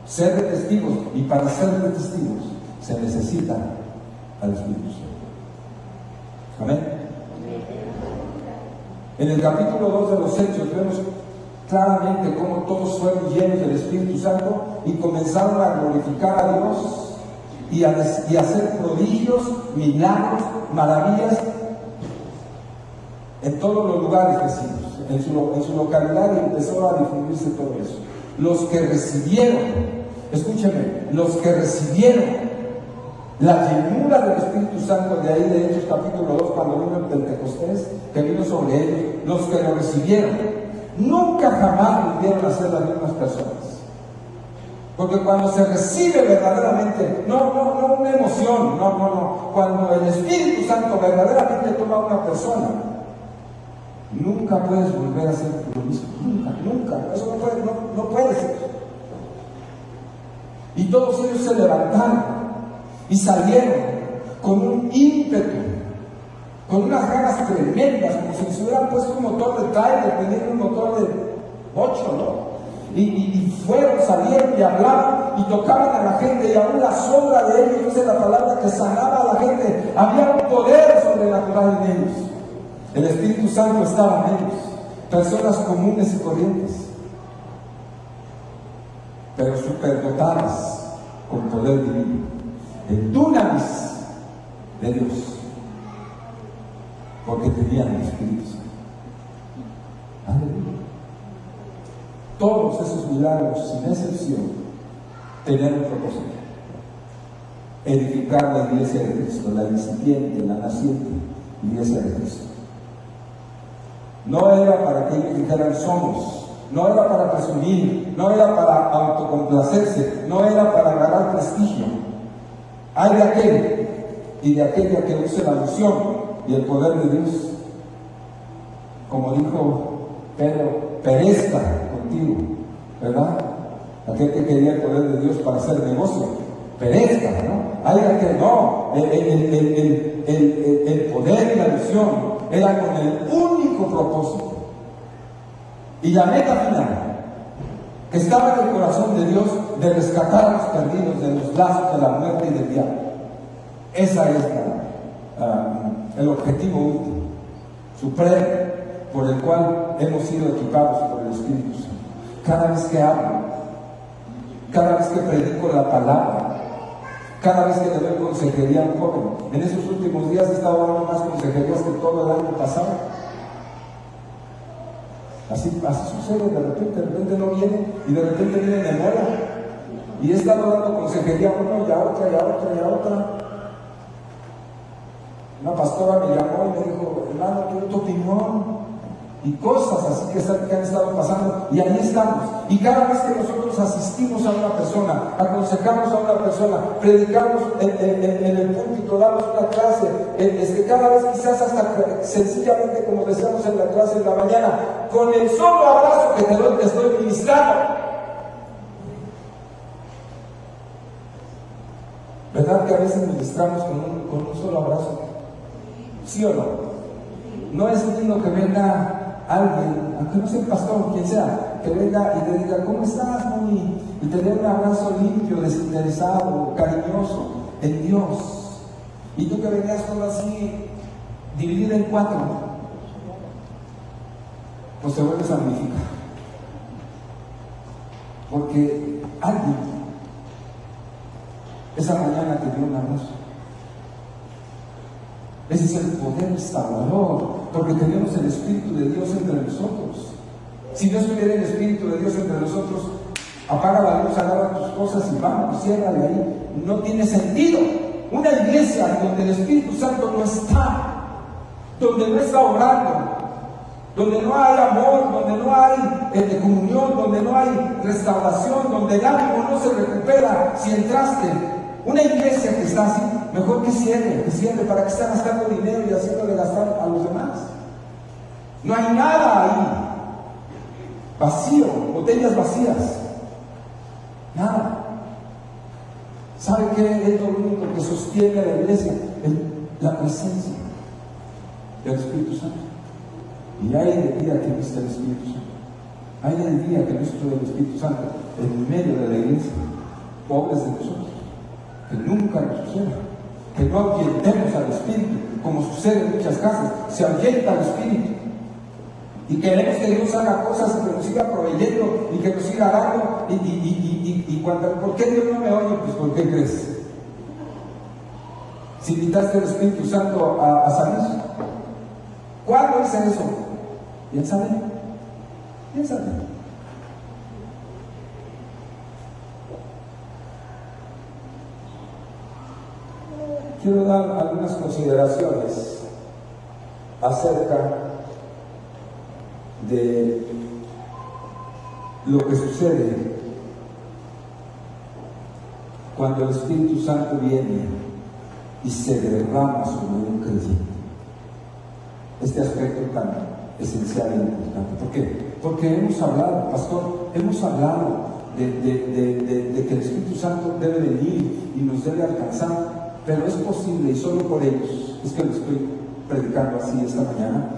Ser de testigos. Y para ser de testigos se necesita al Espíritu Santo. Amén. En el capítulo 2 de los Hechos vemos claramente cómo todos fueron llenos del Espíritu Santo y comenzaron a glorificar a Dios y a hacer prodigios, milagros, maravillas en todos los lugares vecinos, en su localidad, y empezó a difundirse todo eso. Los que recibieron, escúcheme, los que recibieron la llenura del Espíritu Santo, de ahí de Hechos capítulo 2, cuando vino el Pentecostés, que vino sobre ellos, los que lo recibieron, nunca jamás volvieron a ser las mismas personas. Porque cuando se recibe verdaderamente, no una emoción, cuando el Espíritu Santo verdaderamente toma a una persona, nunca puedes volver a ser lo mismo, nunca, eso no puede ser. Y todos ellos se levantaron y salieron con un ímpetu, con unas ganas tremendas, como si se hubieran puesto un motor de trailer, tenían un motor de 8, ¿no? Y fueron, salieron y hablaban y tocaban a la gente, y aún la sombra de ellos, dice la palabra, que sanaba a la gente. Había un poder sobrenatural en ellos. El Espíritu Santo estaba en ellos, personas comunes y corrientes, pero superdotadas con poder divino, el dunamis de Dios, porque tenían el Espíritu Santo. Aleluya. Todos esos milagros, sin excepción, tenían un propósito: edificar la iglesia de Cristo, la incipiente, la naciente iglesia de Cristo. No era para que ellos dijeran somos, no era para presumir, no era para autocomplacerse, no era para ganar prestigio. Hay de aquel y de aquella que use la unción y el poder de Dios, como dijo Pedro, perezca contigo, ¿verdad? Aquel que quería el poder de Dios para hacer negocio, perezca, ¿no? Hay de aquel, no, el poder y la unción era con el único propósito y la meta final que estaba en el corazón de Dios, de rescatar a los perdidos de los lazos de la muerte y del diablo. Esa es el objetivo último, supremo, por el cual hemos sido equipados por el Espíritu Santo. Cada vez que hablo, cada vez que predico la palabra, cada vez que le doy consejería a un joven, en esos últimos días he estado dando más consejerías que todo el año pasado. Así sucede, de repente no viene, y de repente viene de moda. Y he estado dando consejería a uno y a otra y a otra y a otra. Una pastora me llamó y me dijo, hermano, quiero tu opinión. Y cosas así que han estado pasando, y ahí estamos. Y cada vez que nosotros asistimos a una persona, aconsejamos a una persona, predicamos en el púlpito, damos una clase, cada vez quizás hasta sencillamente, como decíamos en la clase de la mañana, con el solo abrazo que te estoy ministrando, ¿verdad que a veces ministramos con un solo abrazo? ¿Sí o no? No es lindo que venga alguien, aunque no sea el pastor, quien sea, que venga y te diga, ¿cómo estás, mami? Y te dé un abrazo limpio, desinteresado, cariñoso, en Dios. Y tú que venías todo así, dividido en 4, pues te vuelves a magnificar. Porque alguien esa mañana te dio un abrazo. Ese es el poder restaurador porque tenemos el Espíritu de Dios entre nosotros. Si no estuviera el Espíritu de Dios entre nosotros, apaga la luz, agarra tus cosas y vamos, ciérrale ahí. No tiene sentido. Una iglesia donde el Espíritu Santo no está, donde no está obrando, donde no hay amor, donde no hay comunión, donde no hay restauración, donde el ánimo no se recupera si entraste. Una iglesia que está así, mejor que cierre, para que esté gastando dinero y haciéndole gastar a los demás. No hay nada ahí. Vacío, botellas vacías. Nada. ¿Sabe qué es lo único que sostiene a la iglesia? La presencia del Espíritu Santo. Y hay el día que no está el Espíritu Santo. Hay el día que no está el Espíritu Santo en medio de la iglesia. Pobres de nosotros. Que nunca nos suceda. Que no ahuyentemos al Espíritu, como sucede en muchas casas. Se ahuyenta al Espíritu. Y queremos que Dios haga cosas y que nos siga proveyendo y que nos siga dando. Y cuando, ¿por qué Dios no me oye? Pues ¿por qué crees? Si invitaste al Espíritu Santo a salir, ¿cuándo hice eso? Piénsale. Quiero dar algunas consideraciones acerca de lo que sucede cuando el Espíritu Santo viene y se derrama sobre un creyente. Este aspecto tan esencial e importante. ¿Por qué? Porque hemos hablado, pastor, de que el Espíritu Santo debe venir y nos debe alcanzar, pero es posible, y solo por ellos, es que lo estoy predicando así esta mañana,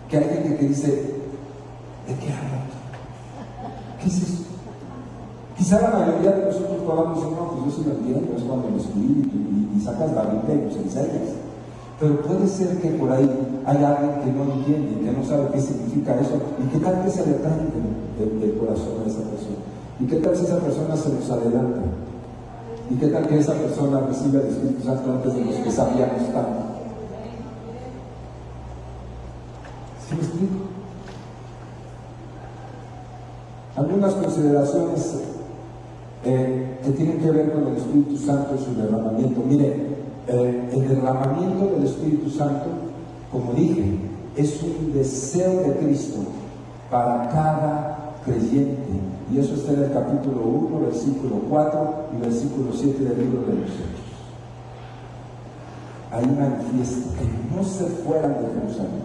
que hay gente que dice: ¿de qué hablan? ¿Qué es eso? Quizá la mayoría de nosotros podamos decir: no, pues yo sí lo entiendo, es cuando el Espíritu, y sacas la Biblia y nos enseñas. Pero puede ser que por ahí hay alguien que no entiende, que no sabe qué significa eso, y qué tal que se le prende del corazón a esa persona, y qué tal si esa persona se nos adelanta, y qué tal que esa persona recibe el Espíritu Santo antes de los que sabíamos tanto. ¿Sí me explico? Algunas consideraciones que tienen que ver con el Espíritu Santo y su derramamiento. Mire, el derramamiento del Espíritu Santo, como dije, es un deseo de Cristo para cada creyente, y eso está en el capítulo 1, versículo 4 y versículo 7 del libro de los Hechos. Ahí manifiesta que no se fueran de Jerusalén,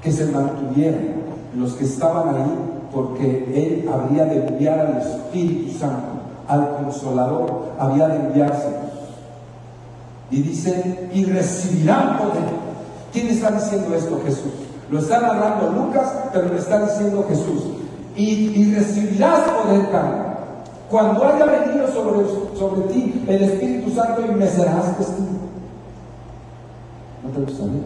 que se mantuvieran los que estaban ahí, porque Él habría de enviar al Espíritu Santo, al Consolador, había de enviárselos. Y dice: y recibirán poder. ¿Quién está diciendo esto? Jesús. Lo está narrando Lucas, pero lo está diciendo Jesús. Y recibirás poder, Carlos, cuando haya venido sobre ti el Espíritu Santo, y me serás testigo. ¿No te gustaría?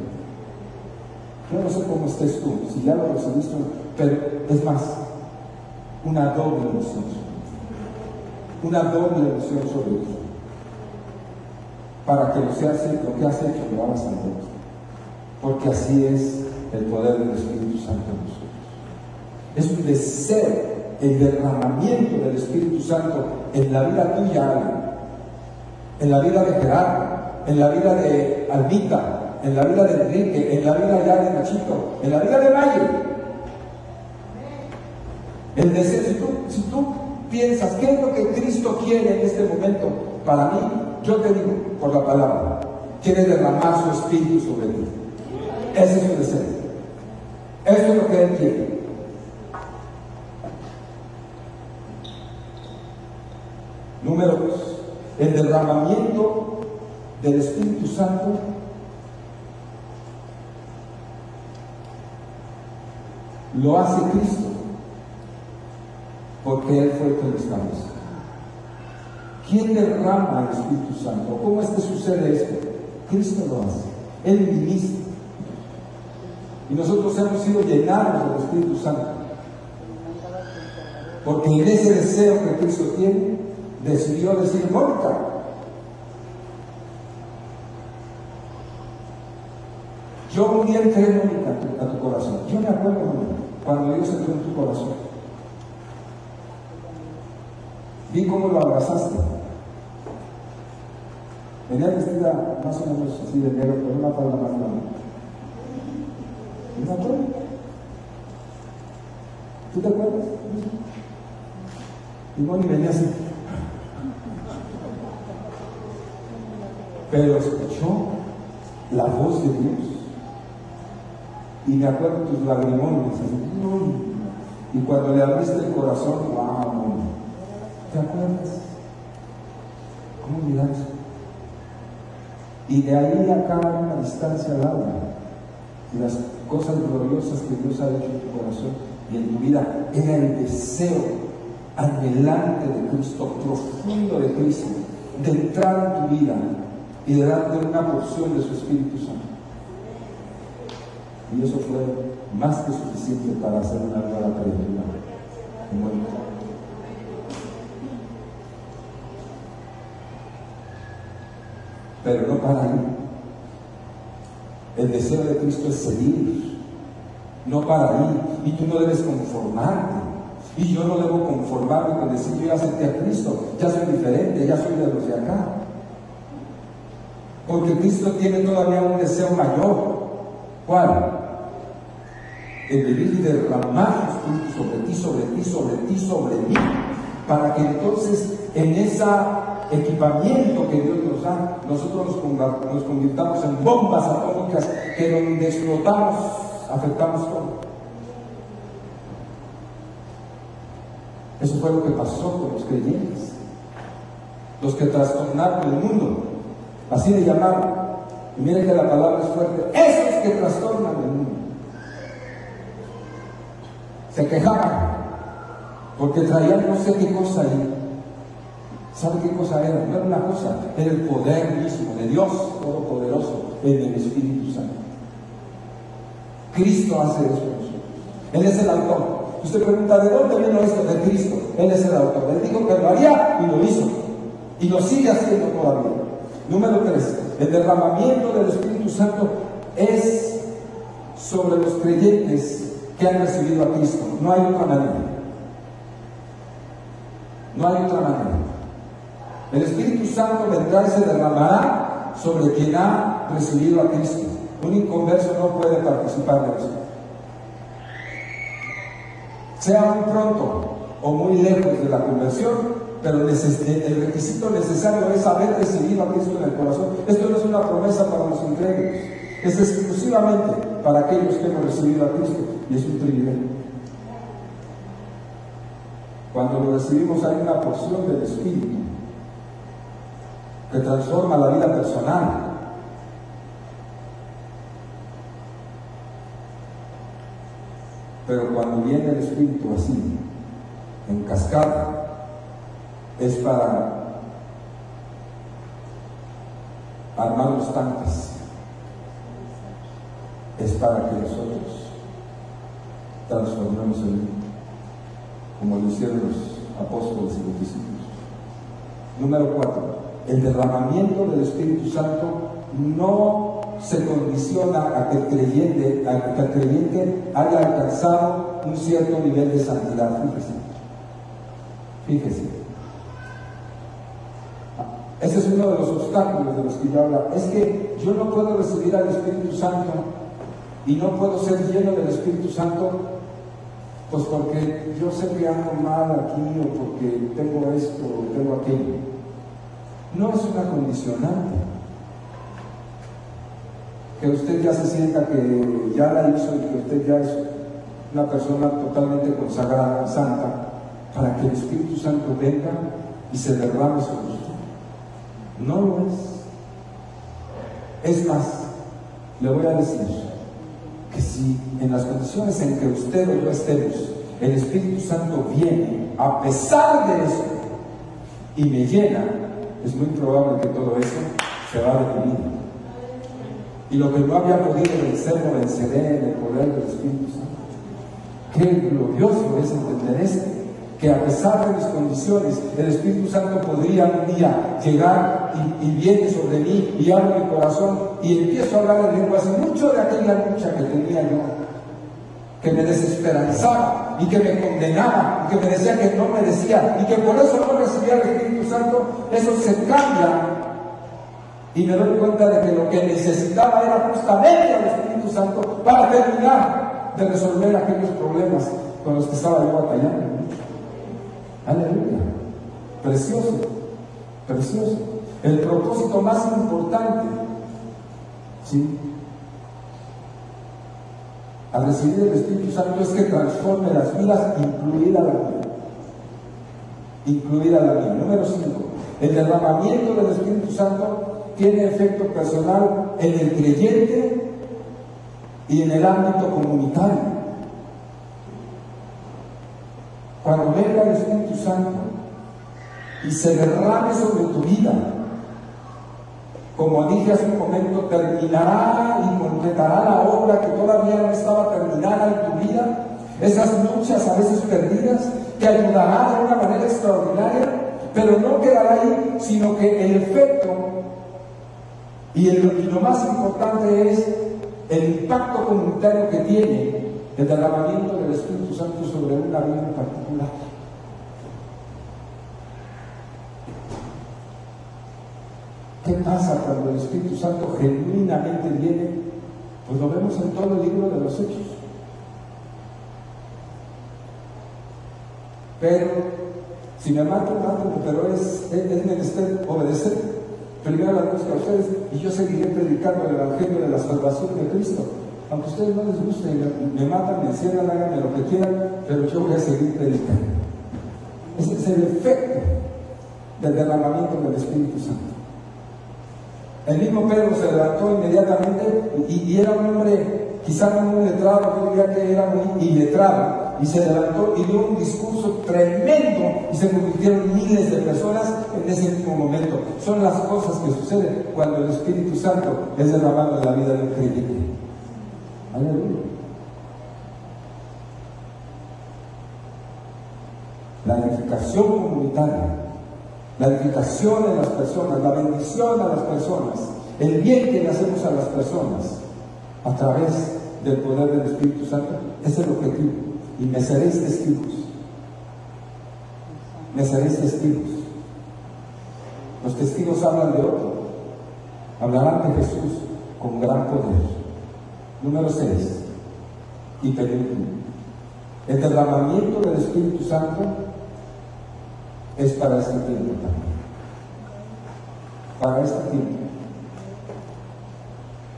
Yo no sé cómo estés tú, si ya lo recibiste, pero es más, una doble unción sobre ti, para que lo que has hecho lo hagas al otro, porque así es el poder del Espíritu Santo en nosotros. Es un deseo, el derramamiento del Espíritu Santo en la vida tuya, en la vida de Gerardo, en la vida de Albita, en la vida de Enrique, en la vida ya de Nachito, en la vida de Valle. El deseo, si tú piensas qué es lo que Cristo quiere en este momento, para mí, yo te digo por la palabra, quiere derramar su Espíritu sobre ti. Ese es su deseo. Eso es lo que Él quiere. Número 2, el derramamiento del Espíritu Santo lo hace Cristo, porque Él fue el que lo estableció. ¿Quién derrama el Espíritu Santo? ¿Cómo es que sucede esto? Cristo lo hace, Él ministra. Y nosotros hemos sido llenados del Espíritu Santo, porque en ese deseo que Cristo tiene, decidió decir: Mónica, Yo un día entré, Mónica, a tu corazón. Yo me acuerdo, Mónica, cuando Dios entró en tu corazón. Vi cómo lo abrazaste. Venía vestida más o menos así de negro, con una falda más grande. ¿Y me acuerdo? ¿Tú te acuerdas? Y Moni venía así. Pero escuchó la voz de Dios. Y me acuerdo tus lagrimones. Y cuando le abriste el corazón, wow, ¿te acuerdas? ¿Cómo miras? Y de ahí acá hay una distancia larga. Y las cosas gloriosas que Dios ha hecho en tu corazón y en tu vida era el deseo anhelante de Cristo, profundo de Cristo, de entrar en tu vida y de darte una porción de su Espíritu Santo. Y eso fue más que suficiente para hacer una nueva criatura. Pero no para ahí. El deseo de Cristo es seguir, no para ahí. Y tú no debes conformarte. Y yo no debo conformarme con decir: yo ya acepté a Cristo, ya soy diferente, ya soy de los de acá. Porque Cristo tiene todavía un deseo mayor. ¿Cuál? El vivir y derramar su Espíritu sobre ti, sobre ti, sobre ti, sobre mí, para que entonces en ese equipamiento que Dios nos da, nosotros nos convirtamos en bombas atómicas que donde explotamos, afectamos todo. Eso fue lo que pasó con los creyentes, los que trastornaron el mundo, así de llamarlo. Y miren que la palabra es fuerte: esos que trastornan el mundo. Se quejaban porque traían no sé qué cosa ahí. ¿Sabe qué cosa era? No era una cosa, era el poder mismo de Dios Todopoderoso en el Espíritu Santo. Cristo hace eso con nosotros. Él es el autor. Usted pregunta: ¿de dónde vino esto? De Cristo. Él es el autor. Él dijo que lo haría y lo hizo. Y lo sigue haciendo todavía. Número 3. El derramamiento del Espíritu Santo es sobre los creyentes que han recibido a Cristo. No hay otra manera. No hay otra manera. El Espíritu Santo vendrá y se derramará sobre quien ha recibido a Cristo. Un inconverso no puede participar de eso. Sea muy pronto o muy lejos de la conversión, pero el requisito necesario es haber recibido a Cristo en el corazón. Esto no es una promesa para los incrédulos, es exclusivamente para aquellos que hemos recibido a Cristo, y es un privilegio. Cuando lo recibimos hay una porción del Espíritu que transforma la vida personal. Pero cuando viene el Espíritu así, en cascada, es para armar los tanques, es para que nosotros transformemos el mundo, como lo hicieron los apóstoles y los discípulos. Número 4. El derramamiento del Espíritu Santo no se condiciona a que el creyente haya alcanzado un cierto nivel de santidad. Fíjese. Ese es uno de los obstáculos de los que yo hablo. Es que yo no puedo recibir al Espíritu Santo y no puedo ser lleno del Espíritu Santo, pues porque yo sé que ando mal aquí, o porque tengo esto o tengo aquello. No es una condicionante. Que usted ya se sienta que ya la hizo y que usted ya es una persona totalmente consagrada, santa, para que el Espíritu Santo venga y se derrame sobre usted. No lo es. Es más, le voy a decir que si en las condiciones en que usted o yo estemos, el Espíritu Santo viene a pesar de eso y me llena, es muy probable que todo eso se va a definir. Y lo que no había podido vencer, lo venceré en el poder del Espíritu Santo. Qué glorioso es entender esto, que a pesar de mis condiciones, el Espíritu Santo podría un día llegar y viene sobre mí y abre mi corazón y empiezo a hablar en lenguas, y mucho de aquella lucha que tenía yo, que me desesperanzaba y que me condenaba y que me decía que no merecía y que por eso no recibía el Espíritu Santo, eso se cambia y me doy cuenta de que lo que necesitaba era justamente al Espíritu Santo para terminar de resolver aquellos problemas con los que estaba yo batallando. Aleluya, precioso, precioso. El propósito más importante, ¿sí?, al recibir el Espíritu Santo es que transforme las vidas, incluida la mía. Incluida la mía. Número 5. El derramamiento del Espíritu Santo tiene efecto personal en el creyente y en el ámbito comunitario. Cuando venga el Espíritu Santo y se derrame sobre tu vida, como dije hace un momento, terminará y completará la obra que todavía no estaba terminada en tu vida. Esas luchas a veces perdidas te ayudará de una manera extraordinaria, pero no quedará ahí, sino que el efecto y lo más importante es el impacto comunitario que tiene el derramamiento del Espíritu Santo sobre una vida en particular. ¿Qué pasa cuando el Espíritu Santo genuinamente viene? Pues lo vemos en todo el libro de los Hechos. Pero, si me matan, pero es menester obedecer primero la luz que a ustedes, y yo seguiré predicando el Evangelio de la salvación de Cristo. Aunque a ustedes no les guste, me matan, me encierran, háganme lo que quieran, pero yo voy a seguir predicando. Ese es el efecto del derramamiento del Espíritu Santo. El mismo Pedro se levantó inmediatamente y era un hombre, quizá no muy letrado, yo diría que era muy iletrado, y se levantó y dio un discurso tremendo y se convirtieron miles de personas en ese mismo momento. Son las cosas que suceden cuando el Espíritu Santo es derramado en la vida del creyente. Aleluya. La edificación comunitaria, la edificación en las personas, la bendición a las personas, el bien que le hacemos a las personas a través del poder del Espíritu Santo, ese es el objetivo. Y me seréis testigos. Me seréis testigos. Los testigos hablan de otro, hablarán de Jesús con gran poder. Número 6 y penúltimo, el derramamiento del Espíritu Santo es para este tiempo también. Para este tiempo.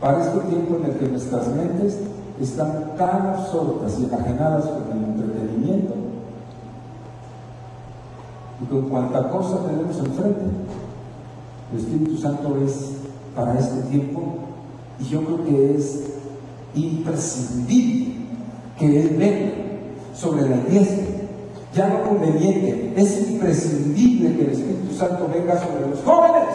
Para este tiempo en el que nuestras mentes están tan absortas y enajenadas con el entretenimiento y con cuanta cosa tenemos enfrente. El Espíritu Santo es para este tiempo, y yo creo que es imprescindible que Él venga sobre la iglesia. Ya no conveniente, es imprescindible que el Espíritu Santo venga sobre los jóvenes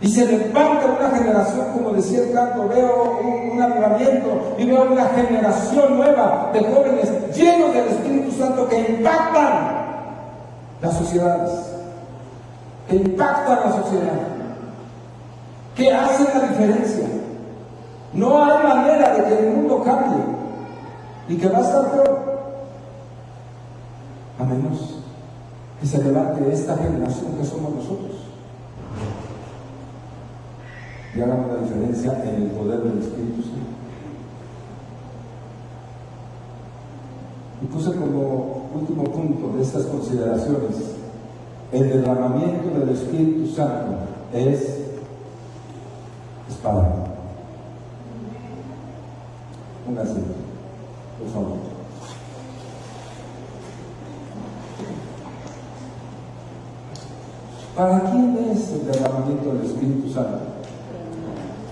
y se levante una generación, como decía el canto, veo un avivamiento y veo una generación nueva de jóvenes llenos del Espíritu Santo que impactan las sociedades, que impactan la sociedad, que hacen la diferencia. No hay manera de que el mundo cambie y que va a estar peor, a menos que se levante esta generación que somos nosotros y hagamos la diferencia en el poder del Espíritu Santo. Y puse como último punto de estas consideraciones: el derramamiento del Espíritu Santo es espada. Póngase, por favor. ¿Para quién es el derramamiento del Espíritu Santo?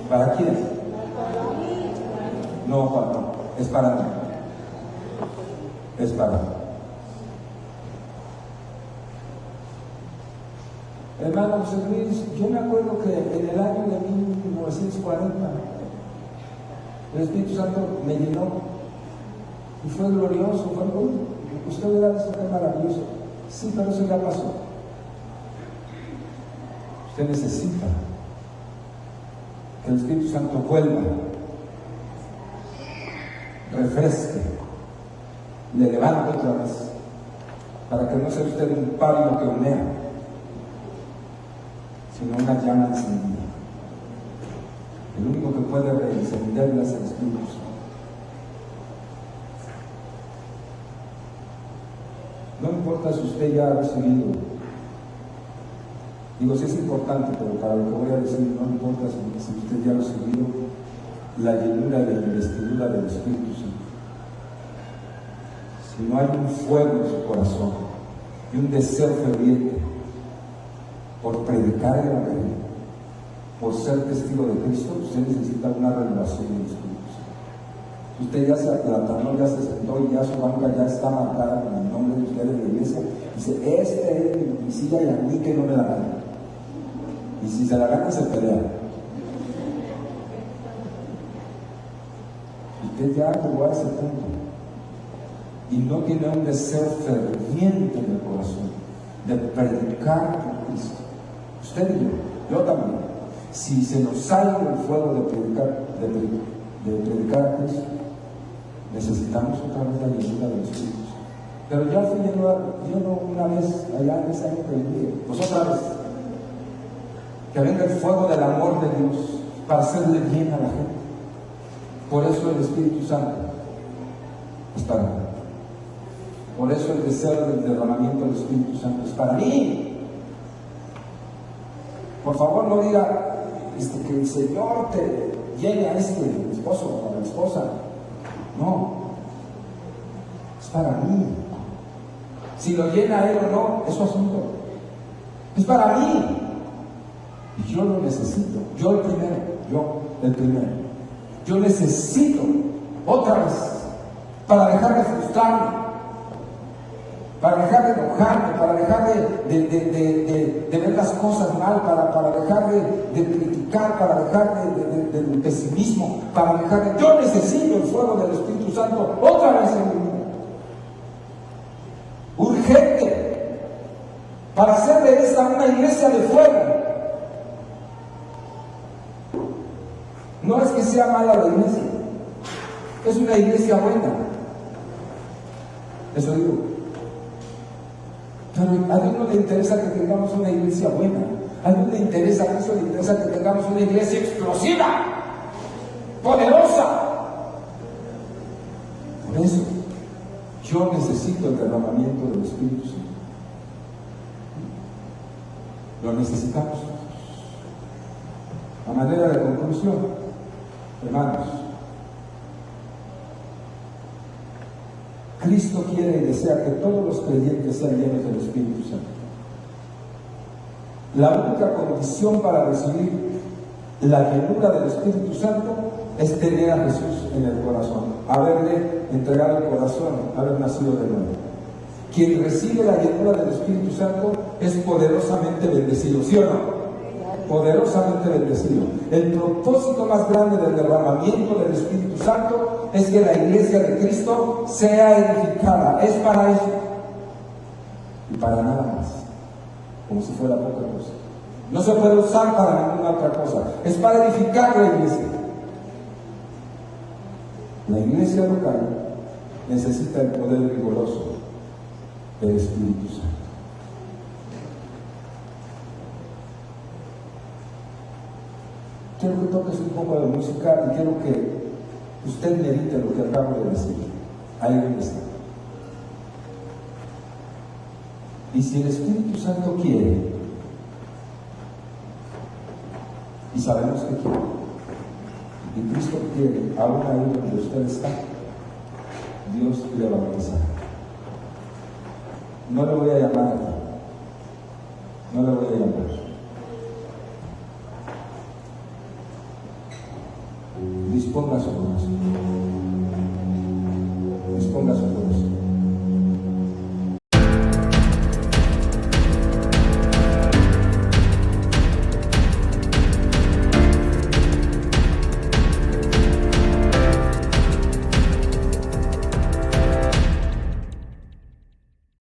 ¿Para quién? No, es para mí. Es para mí. Hermano José Luis, yo me acuerdo que en el año de 1940 el Espíritu Santo me llenó y fue glorioso, fue Usted verá esto que es maravilloso. Sí, pero eso ya pasó. Usted necesita que el Espíritu Santo vuelva, refresque, le levante otra vez, para que no sea usted un pálido que humea, sino una llama encendida. El único que puede reencenderla es el Espíritu Santo. No importa si usted ya ha recibido, digo, sí es importante, pero para lo que voy a decir, no importa si usted ya ha recibido la llenura de la investidura del Espíritu Santo. Si no hay un fuego en su corazón y un deseo ferviente por predicar el Evangelio, por ser testigo de Cristo, usted necesita una renovación del Espíritu Santo. Si usted ya se aplatanó, ya se sentó y ya su banca ya está marcada con el nombre de usted en la iglesia, dice, este es mi silla y a mí que no me la gana. Y si se la gana, se pelea. Usted ya llegó a ese punto y no tiene un deseo ferviente en el corazón de predicar por Cristo. Usted y yo también. Si se nos sale el fuego de predicar a Cristo, necesitamos otra vez la llenura del Espíritu. Pero ya fui lleno una vez allá en ese año que viví, pues otra vez. Que venga el fuego del amor de Dios para hacerle bien a la gente. Por eso el Espíritu Santo es para mí. Por eso el deseo del derramamiento del Espíritu Santo es para mí. Por favor, no diga que el Señor te llene a el esposo o a la esposa. No, es para mí. Si lo llena él o no, es su asunto. Es para mí. Y yo lo necesito. Yo el primero. Yo necesito otra vez para dejar de frustrarme, para dejar de enojarme, para dejar de ver las cosas mal, para dejar de criticar, para dejar del pesimismo, para dejar de... Yo necesito el fuego del Espíritu Santo otra vez en mi vida. Urgente, para hacer de esta una iglesia de fuego. No es que sea mala la iglesia, es una iglesia buena. Eso digo. Pero a Dios no le interesa que tengamos una iglesia buena. A Dios le interesa, a Cristo le interesa que tengamos una iglesia explosiva, poderosa. Por eso, yo necesito el derramamiento del Espíritu Santo. Lo necesitamos. A manera de conclusión, hermanos, Cristo quiere y desea que todos los creyentes sean llenos del Espíritu Santo. La única condición para recibir la llenura del Espíritu Santo es tener a Jesús en el corazón, haberle entregado el corazón, haber nacido de nuevo. Quien recibe la llenura del Espíritu Santo es poderosamente bendecido, ¿sí o no? Poderosamente bendecido. El propósito más grande del derramamiento del Espíritu Santo es que la iglesia de Cristo sea edificada. Es para eso y para nada más, como si fuera poca cosa. No se puede usar para ninguna otra cosa. Es para edificar la iglesia. La iglesia local necesita el poder vigoroso del Espíritu Santo. Quiero que toques un poco de música y quiero que usted medite lo que acabo de decir. Ahí donde está. Y si el Espíritu Santo quiere, y sabemos que quiere, y Cristo quiere, aún ahí donde usted está, Dios le va a bautizar. No le voy a llamar, no le voy a llamar. Disponga su corazón. Disponga su